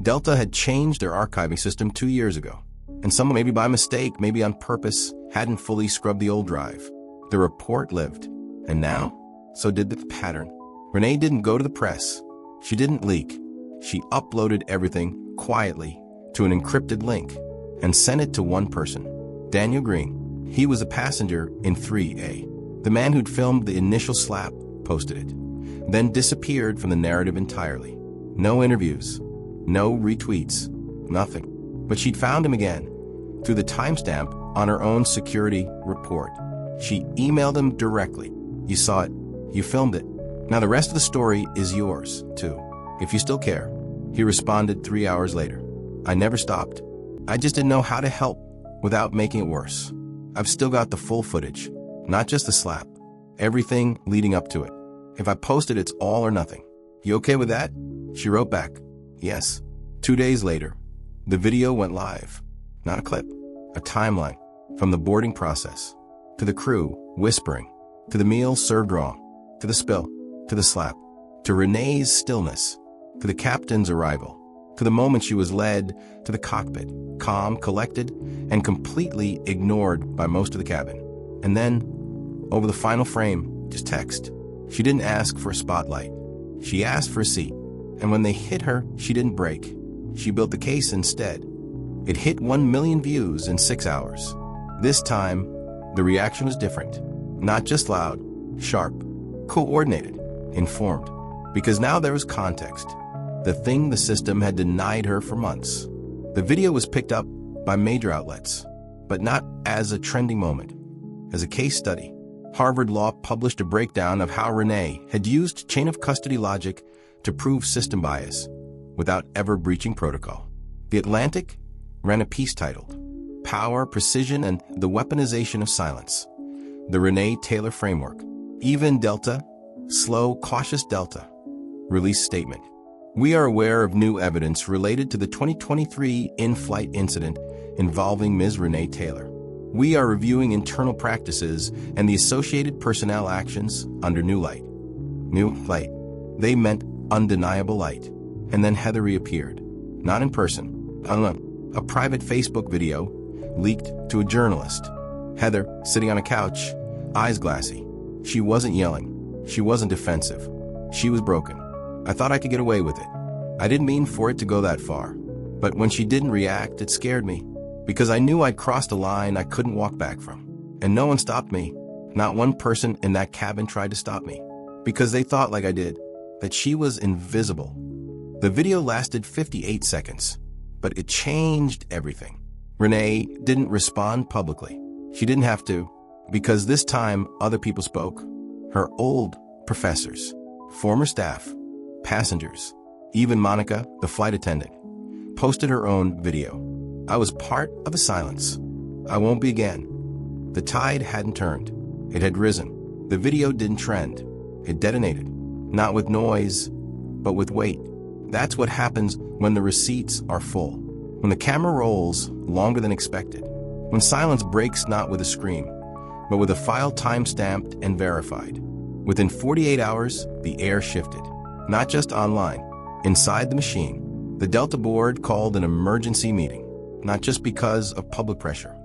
Delta had changed their archiving system 2 years ago, and someone, maybe by mistake, maybe on purpose, hadn't fully scrubbed the old drive. The report lived. And now, so did the pattern. Renee didn't go to the press. She didn't leak. She uploaded everything quietly to an encrypted link and sent it to one person, Daniel Green. He was a passenger in 3A. The man who'd filmed the initial slap posted it, then disappeared from the narrative entirely. No interviews, no retweets, nothing. But she'd found him again through the timestamp on her own security report. She emailed him directly. You saw it. You filmed it. Now the rest of the story is yours, too, if you still care. He responded 3 hours later. I never stopped. I just didn't know how to help without making it worse. I've still got the full footage, not just the slap. Everything leading up to it. If I post it, it's all or nothing. You okay with that? She wrote back, yes. 2 days later, the video went live. Not a clip, a timeline. From the boarding process, to the crew whispering, to the meal served wrong, to the spill, to the slap, to Renee's stillness, to the captain's arrival, to the moment she was led to the cockpit, calm, collected, and completely ignored by most of the cabin. And then, over the final frame, just text. She didn't ask for a spotlight. She asked for a seat. And when they hit her, she didn't break. She built the case instead. It hit 1 million views in 6 hours. This time, the reaction was different. Not just loud, sharp, coordinated, informed. Because now there was context. the thing the system had denied her for months. The video was picked up by major outlets, but not as a trending moment, as a case study. Harvard Law published a breakdown of how Renee had used chain of custody logic to prove system bias without ever breaching protocol. The Atlantic ran a piece titled Power, Precision, and the Weaponization of Silence, the Renee Taylor Framework. Even Delta, slow, cautious Delta, released statement. We are aware of new evidence related to the 2023 in-flight incident involving Ms. Renee Taylor. We are reviewing internal practices and the associated personnel actions under new light. New light. They meant undeniable light. And then Heather reappeared. Not in person. A private Facebook video leaked to a journalist. Heather, sitting on a couch, eyes glassy. She wasn't yelling. She wasn't defensive. She was broken. I thought I could get away with it. I didn't mean for it to go that far. But when she didn't react, it scared me. Because I knew I'd crossed a line I couldn't walk back from. And no one stopped me. Not one person in that cabin tried to stop me. Because they thought, like I did, that she was invisible. The video lasted 58 seconds, but it changed everything. Renee didn't respond publicly. She didn't have to, because this time other people spoke. Her old professors, former staff, passengers, even Monica, the flight attendant, posted her own video. I was part of a silence. I won't be again. The tide hadn't turned. It had risen. The video didn't trend. It detonated. Not with noise, but with weight. That's what happens when the receipts are full. When the camera rolls longer than expected. When silence breaks not with a scream, but with a file time-stamped and verified. Within 48 hours, the air shifted. Not just online. Inside the machine, the Delta board called an emergency meeting. Not just because of public pressure.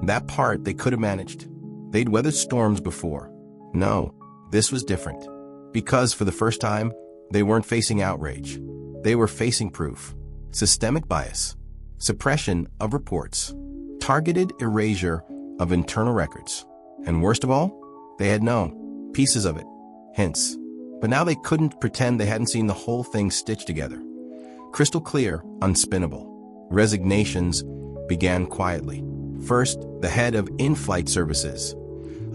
That part they could have managed. They'd weathered storms before. No, this was different. Because for the first time, they weren't facing outrage. They were facing proof. Systemic bias. Suppression of reports. Targeted erasure of internal records. And worst of all, they had known. Pieces of it. Hints. But now they couldn't pretend they hadn't seen the whole thing stitched together. Crystal clear, unspinnable. Resignations began quietly. First, the head of in-flight services,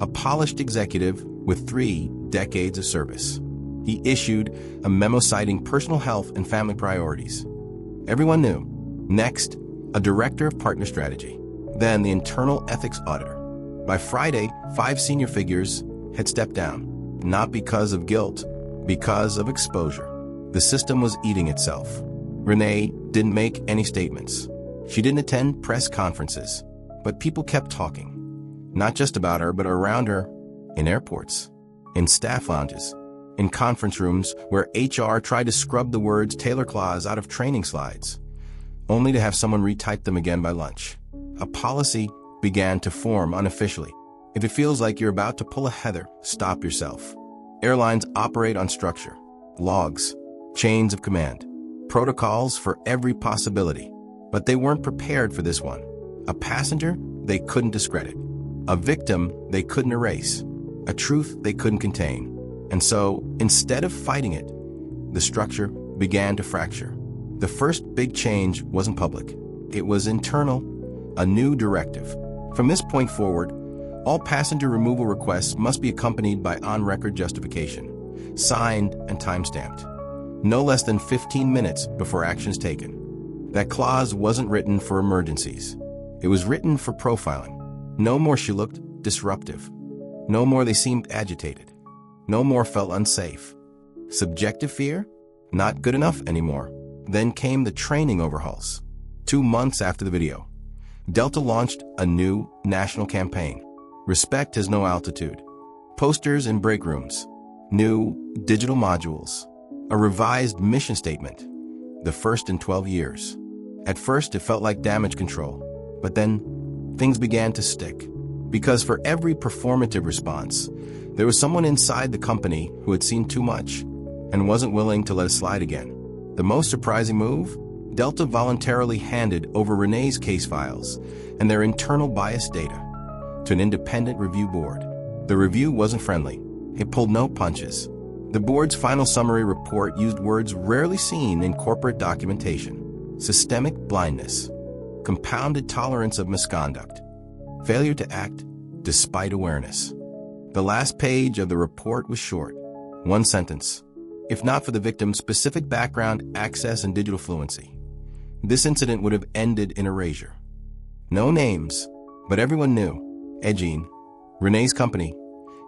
a polished executive with 3 decades of service. He issued a memo citing personal health and family priorities. Everyone knew. Next, a director of partner strategy. Then the internal ethics auditor. By Friday, 5 senior figures had stepped down, not because of guilt, because of exposure. The system was eating itself. Renee didn't make any statements. She didn't attend press conferences. But people kept talking. Not just about her, but around her. In airports. In staff lounges. In conference rooms where HR tried to scrub the words Taylor Clause out of training slides. Only to have someone retype them again by lunch. A policy began to form unofficially. If it feels like you're about to pull a Heather, stop yourself. Airlines operate on structure. Logs. Chains of command. Protocols for every possibility, but they weren't prepared for this one. A passenger they couldn't discredit. A victim they couldn't erase. A truth they couldn't contain. And so, instead of fighting it, the structure began to fracture. The first big change wasn't public. It was internal, a new directive. From this point forward, all passenger removal requests must be accompanied by on-record justification, signed and time-stamped. No less than 15 minutes before action is taken. That clause wasn't written for emergencies. It was written for profiling. No more she looked disruptive. No more they seemed agitated. No more felt unsafe. Subjective fear? Not good enough anymore. Then came the training overhauls. 2 months after the video, Delta launched a new national campaign. Respect has no altitude. Posters in break rooms. New digital modules. A revised mission statement, the first in 12 years. At first, it felt like damage control, but then things began to stick. Because for every performative response, there was someone inside the company who had seen too much and wasn't willing to let it slide again. The most surprising move? Delta voluntarily handed over Renee's case files and their internal bias data to an independent review board. The review wasn't friendly. It pulled no punches. The board's final summary report used words rarely seen in corporate documentation: systemic blindness, compounded tolerance of misconduct, failure to act despite awareness. The last page of the report was short. One sentence: if not for the victim's specific background, access, and digital fluency, this incident would have ended in erasure. No names, but everyone knew. Edgene, Renee's company,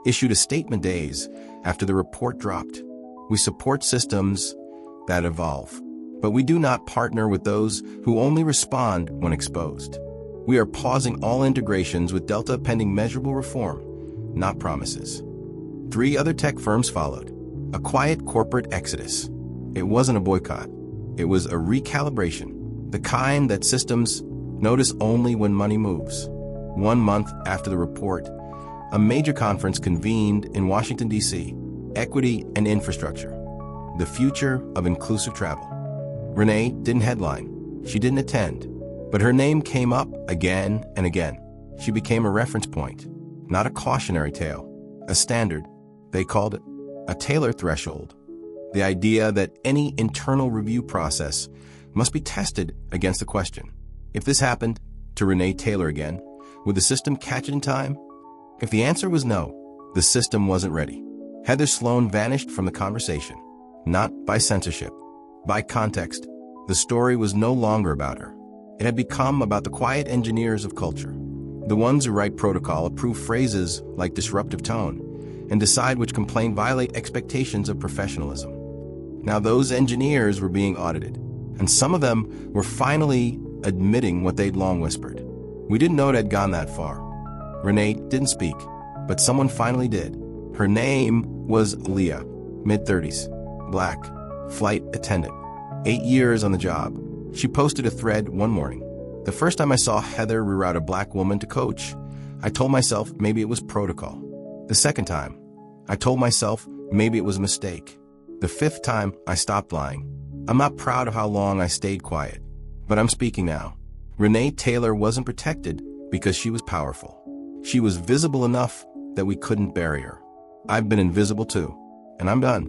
issued a statement days after the report dropped. We support systems that evolve, but we do not partner with those who only respond when exposed. We are pausing all integrations with Delta pending measurable reform, not promises. 3 other tech firms followed. A quiet corporate exodus. It wasn't a boycott. It was a recalibration, the kind that systems notice only when money moves. 1 month after the report, a major conference convened in Washington, D.C., Equity and Infrastructure, the future of inclusive travel. Renee didn't headline. She didn't attend. But her name came up again and again. She became a reference point, not a cautionary tale, a standard. They called it a Taylor threshold, the idea that any internal review process must be tested against the question: if this happened to Renee Taylor again, would the system catch it in time? If the answer was no, the system wasn't ready. Heather Sloan vanished from the conversation, not by censorship, by context. The story was no longer about her. It had become about the quiet engineers of culture, the ones who write protocol, approve phrases like disruptive tone, and decide which complaint violate expectations of professionalism. Now those engineers were being audited, and some of them were finally admitting what they'd long whispered. We didn't know it had gone that far. Renee didn't speak, but someone finally did. Her name was Leah, mid-30s, black, flight attendant, 8 years on the job. She posted a thread one morning. The first time I saw Heather reroute a black woman to coach, I told myself maybe it was protocol. The second time, I told myself maybe it was a mistake. The 5th time, I stopped lying. I'm not proud of how long I stayed quiet, but I'm speaking now. Renee Taylor wasn't protected because she was powerful. She was visible enough that we couldn't bury her. I've been invisible too, and I'm done.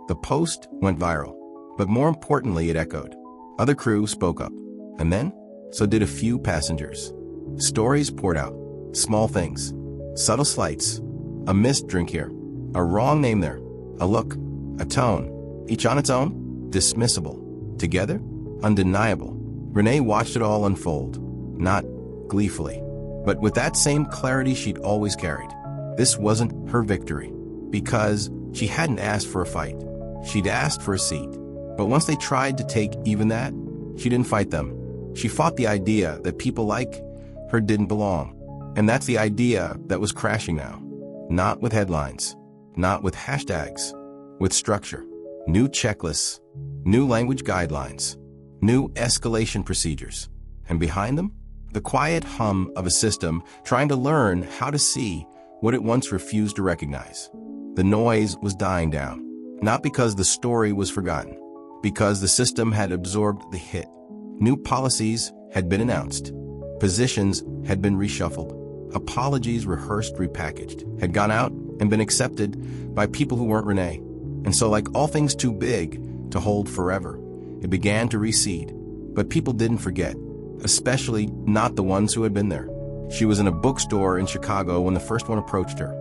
The post went viral, but more importantly, it echoed. Other crew spoke up, and then, so did a few passengers. Stories poured out, small things, subtle slights, a missed drink here, a wrong name there, a look, a tone, each on its own, dismissible. Together, undeniable. Renee watched it all unfold, not gleefully, but with that same clarity she'd always carried. This wasn't her victory, because she hadn't asked for a fight. She'd asked for a seat. But once they tried to take even that, she didn't fight them. She fought the idea that people like her didn't belong. And that's the idea that was crashing now. Not with headlines, not with hashtags, with structure. New checklists, new language guidelines, new escalation procedures. And behind them, the quiet hum of a system trying to learn how to see what it once refused to recognize. The noise was dying down, not because the story was forgotten, because the system had absorbed the hit. New policies had been announced. Positions had been reshuffled. Apologies rehearsed, repackaged, had gone out and been accepted by people who weren't Renee. And so, like all things too big to hold forever, it began to recede. But people didn't forget, especially not the ones who had been there. She was in a bookstore in Chicago when the first one approached her.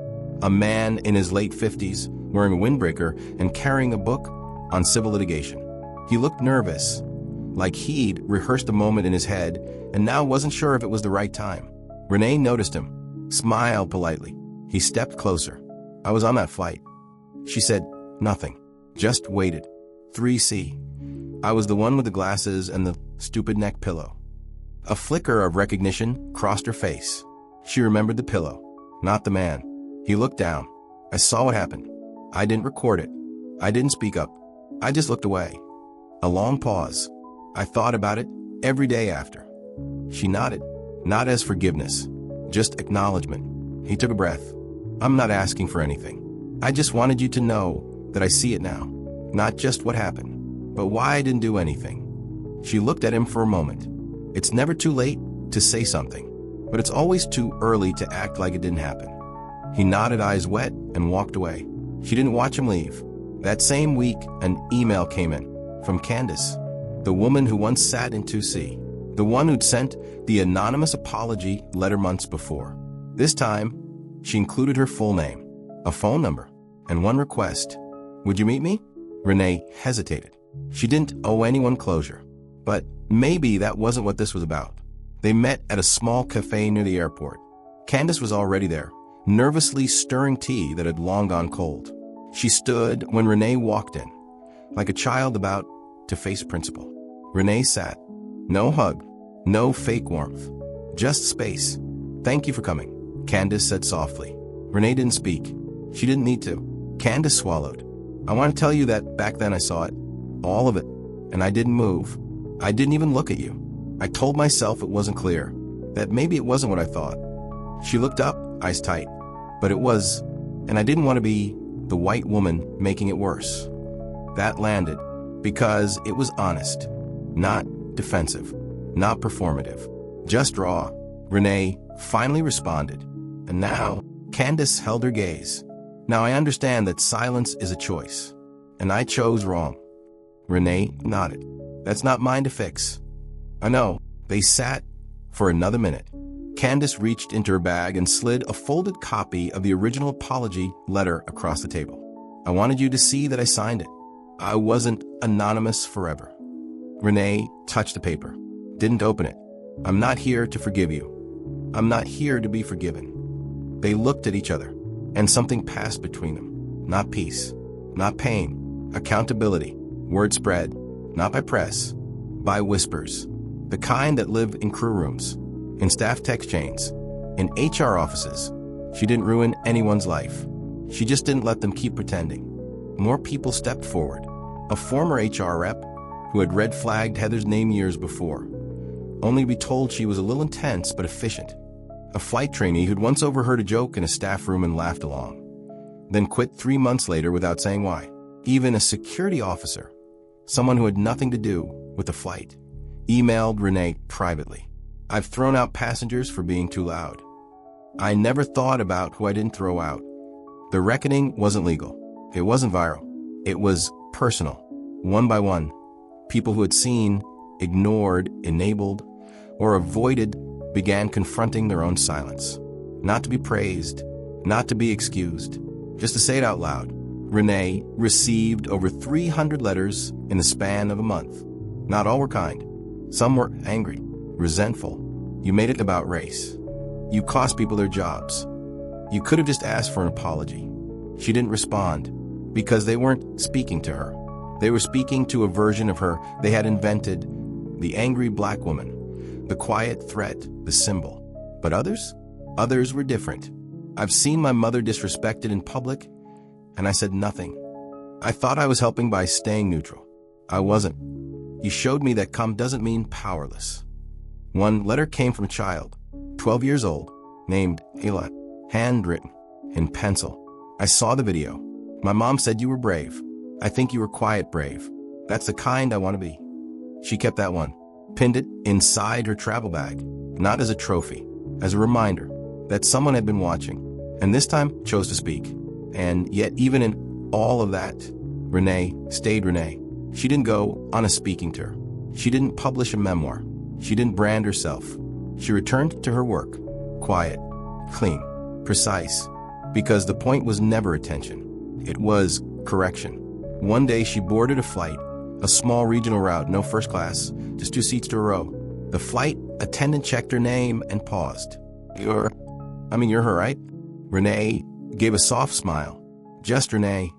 A man in his late 50s, wearing a windbreaker and carrying a book on civil litigation. He looked nervous, like he'd rehearsed a moment in his head and now wasn't sure if it was the right time. Renee noticed him, smiled politely. He stepped closer. I was on that flight. She said nothing, just waited. 3C. I was the one with the glasses and the stupid neck pillow. A flicker of recognition crossed her face. She remembered the pillow, not the man. He looked down. I saw what happened. I didn't record it. I didn't speak up. I just looked away. A long pause. I thought about it every day after. She nodded, not as forgiveness, just acknowledgement. He took a breath. I'm not asking for anything. I just wanted you to know that I see it now. Not just what happened, but why I didn't do anything. She looked at him for a moment. It's never too late to say something, but it's always too early to act like it didn't happen. He nodded, eyes wet, and walked away. She didn't watch him leave. That same week, an email came in from Candace, the woman who once sat in 2C, the one who'd sent the anonymous apology letter months before. This time, she included her full name, a phone number, and one request. Would you meet me? Renee hesitated. She didn't owe anyone closure, but maybe that wasn't what this was about. They met at a small cafe near the airport. Candace was already there, nervously stirring tea that had long gone cold. She stood when Renee walked in, like a child about to face principal. Renee sat. No hug, no fake warmth, just space. Thank you for coming, Candace said softly. Renee didn't speak. She didn't need to. Candace swallowed. I want to tell you that back then I saw it, all of it, and I didn't move. I didn't even look at you. I told myself it wasn't clear, that maybe it wasn't what I thought. She looked up, eyes tight. But it was, and I didn't want to be the white woman making it worse. That landed, because it was honest, not defensive, not performative, just raw. Renee finally responded. And now, Candace held her gaze. Now I understand that silence is a choice, and I chose wrong. Renee nodded. That's not mine to fix. I know. They sat for another minute. Candace reached into her bag and slid a folded copy of the original apology letter across the table. I wanted you to see that I signed it. I wasn't anonymous forever. Renee touched the paper, didn't open it. I'm not here to forgive you. I'm not here to be forgiven. They looked at each other, and something passed between them. Not peace, not pain, accountability. Word spread, not by press, by whispers. The kind that live in crew rooms, in staff text chains, in HR offices. She didn't ruin anyone's life. She just didn't let them keep pretending. More people stepped forward. A former HR rep who had red flagged Heather's name years before, only to be told she was a little intense but efficient. A flight trainee who'd once overheard a joke in a staff room and laughed along, then quit 3 months later without saying why. Even a security officer, someone who had nothing to do with the flight, emailed Renee privately. I've thrown out passengers for being too loud. I never thought about who I didn't throw out. The reckoning wasn't legal. It wasn't viral. It was personal. One by one, people who had seen, ignored, enabled, or avoided began confronting their own silence. Not to be praised, not to be excused, just to say it out loud. Renee received over 300 letters in the span of a month. Not all were kind. Some were angry, resentful. You made it about race. You cost people their jobs. You could have just asked for an apology. She didn't respond because they weren't speaking to her. They were speaking to a version of her they had invented, the angry black woman, the quiet threat, the symbol. But others? Others were different. I've seen my mother disrespected in public, and I said nothing. I thought I was helping by staying neutral. I wasn't. You showed me that calm doesn't mean powerless. One letter came from a child, 12 years old, named Ayla, handwritten, in pencil. I saw the video. My mom said you were brave. I think you were quiet brave. That's the kind I want to be. She kept that one, pinned it inside her travel bag, not as a trophy, as a reminder that someone had been watching, and this time chose to speak. And yet, even in all of that, Renee stayed Renee. She didn't go on a speaking tour. She didn't publish a memoir. She didn't brand herself. She returned to her work, quiet, clean, precise, because the point was never attention. It was correction. One day she boarded a flight, a small regional route, no first class, just 2 seats to a row. The flight attendant checked her name and paused. You're her, right? Renee gave a soft smile. Just Renee.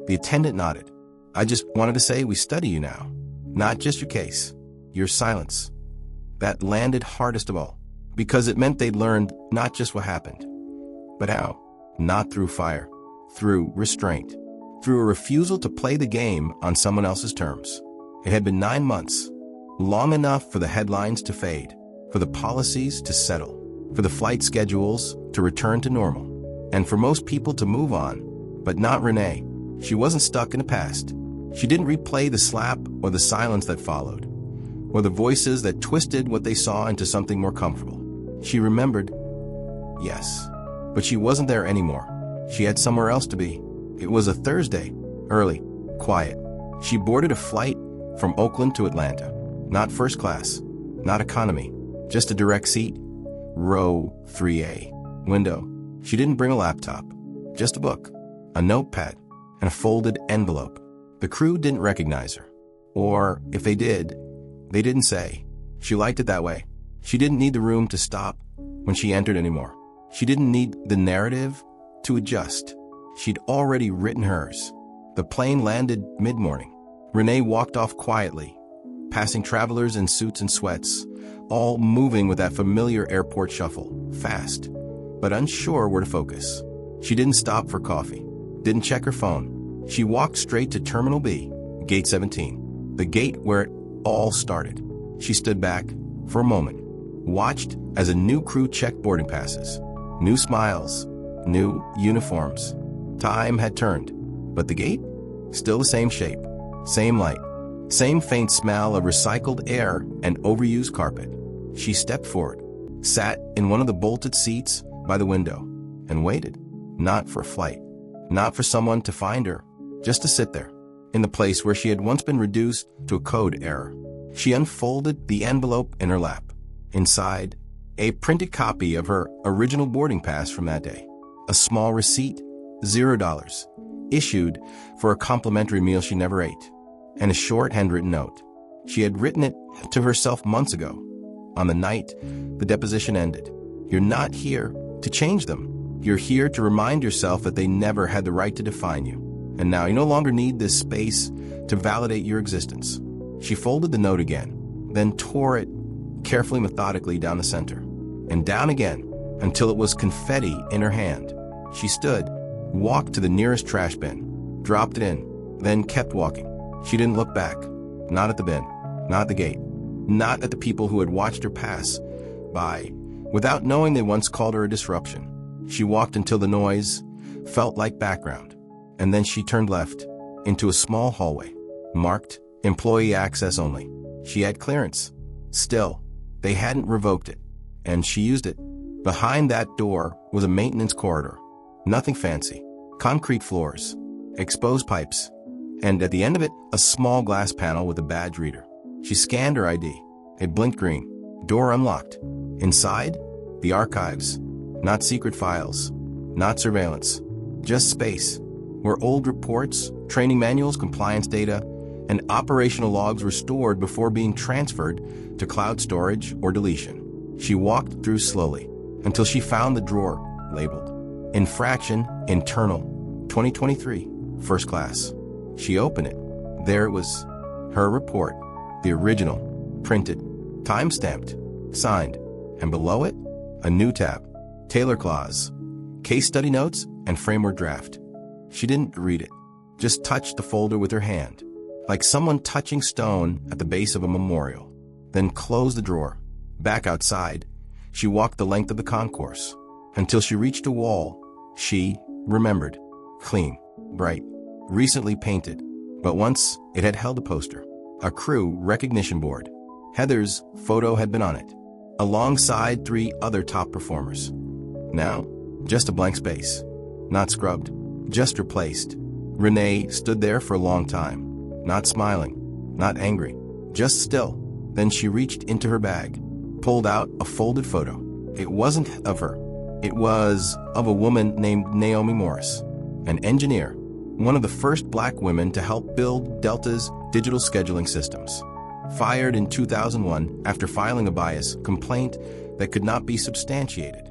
The attendant nodded. I just wanted to say we study you now. Not just your case, your silence. That landed hardest of all, because it meant they'd learned not just what happened, but how. Not through fire, through restraint, through a refusal to play the game on someone else's terms. It had been 9 months, long enough for the headlines to fade, for the policies to settle, for the flight schedules to return to normal, and for most people to move on. But not Renee. She wasn't stuck in the past. She didn't replay the slap or the silence that followed, or the voices that twisted what they saw into something more comfortable. She remembered, yes, but she wasn't there anymore. She had somewhere else to be. It was a Thursday, early, quiet. She boarded a flight from Oakland to Atlanta. Not first class, not economy, just a direct seat, row 3A, window. She didn't bring a laptop, just a book, a notepad, and a folded envelope. The crew didn't recognize her. Or if they did, they didn't say. She liked it that way. She didn't need the room to stop when she entered anymore. She didn't need the narrative to adjust. She'd already written hers. The plane landed mid-morning. Renee walked off quietly, passing travelers in suits and sweats, all moving with that familiar airport shuffle, fast, but unsure where to focus. She didn't stop for coffee, didn't check her phone. She walked straight to Terminal B, Gate 17, the gate where it all started. She stood back for a moment, watched as a new crew checked boarding passes. New smiles, new uniforms. Time had turned, but the gate? Still the same shape, same light, same faint smell of recycled air and overused carpet. She stepped forward, sat in one of the bolted seats by the window, and waited. Not for a flight, not for someone to find her, just to sit there, in the place where she had once been reduced to a code error. She unfolded the envelope in her lap. Inside, a printed copy of her original boarding pass from that day. A small receipt, $0, issued for a complimentary meal she never ate, and a short handwritten note. She had written it to herself months ago, on the night the deposition ended. You're not here to change them. You're here to remind yourself that they never had the right to define you. And now you no longer need this space to validate your existence. She folded the note again, then tore it carefully, methodically down the center, and down again until it was confetti in her hand. She stood, walked to the nearest trash bin, dropped it in, then kept walking. She didn't look back, not at the bin, not at the gate, not at the people who had watched her pass by without knowing they once called her a disruption. She walked until the noise felt like background, and then she turned left into a small hallway, marked employee access only. She had clearance. Still, they hadn't revoked it, and she used it. Behind that door was a maintenance corridor. Nothing fancy. Concrete floors, exposed pipes, and at the end of it, a small glass panel with a badge reader. She scanned her ID. It blinked green. Door unlocked. Inside, the archives. Not secret files, not surveillance, just space, where old reports, training manuals, compliance data, and operational logs were stored before being transferred to cloud storage or deletion. She walked through slowly until she found the drawer labeled Infraction Internal 2023 First Class. She opened it. There it was, her report, the original, printed, time-stamped, signed, and below it, a new tab, Taylor Clause, Case Study Notes, and Framework Draft. She didn't read it, just touched the folder with her hand, like someone touching stone at the base of a memorial, then closed the drawer. Back outside, she walked the length of the concourse until she reached a wall she remembered. Clean, bright, recently painted, but once it had held a poster, a crew recognition board. Heather's photo had been on it, alongside 3 other top performers. Now, just a blank space, not scrubbed, just replaced. Renee stood there for a long time, not smiling, not angry, just still. Then she reached into her bag, pulled out a folded photo. It wasn't of her. It was of a woman named Naomi Morris, an engineer, one of the first Black women to help build Delta's digital scheduling systems. Fired in 2001 after filing a bias complaint that could not be substantiated.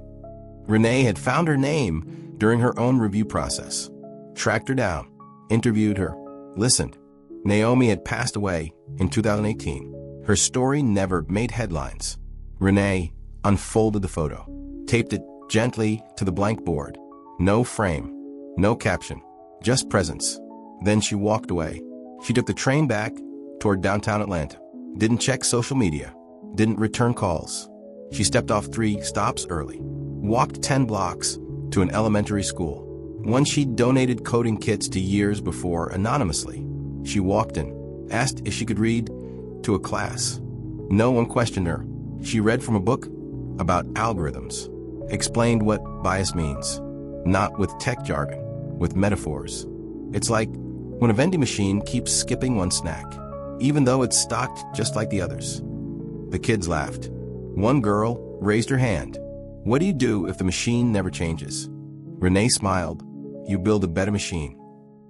Renee had found her name during her own review process, tracked her down, interviewed her, listened. Naomi had passed away in 2018. Her story never made headlines. Renee unfolded the photo, taped it gently to the blank board. No frame, no caption, just presence. Then she walked away. She took the train back toward downtown Atlanta. Didn't check social media, didn't return calls. She stepped off 3 stops early, walked 10 blocks to an elementary school, one she'd donated coding kits to years before anonymously. She walked in, asked if she could read to a class. No one questioned her. She read from a book about algorithms, explained what bias means, not with tech jargon, with metaphors. It's like when a vending machine keeps skipping one snack, even though it's stocked just like the others. The kids laughed. One girl raised her hand. What do you do if the machine never changes? Renee smiled. You build a better machine.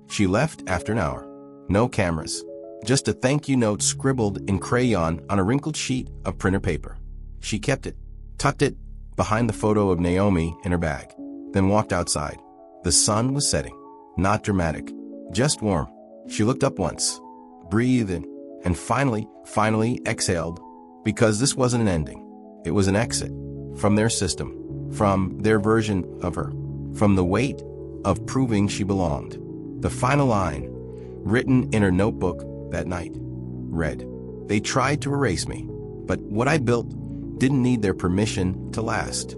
She left after an hour. No cameras. Just a thank you note scribbled in crayon on a wrinkled sheet of printer paper. She kept it, tucked it behind the photo of Naomi in her bag, then walked outside. The sun was setting. Not dramatic, just warm. She looked up once, breathed in, and finally exhaled, because this wasn't an ending. It was an exit from their system, from their version of her, from the weight of proving she belonged. The final line, written in her notebook that night, read, "They tried to erase me, but what I built didn't need their permission to last."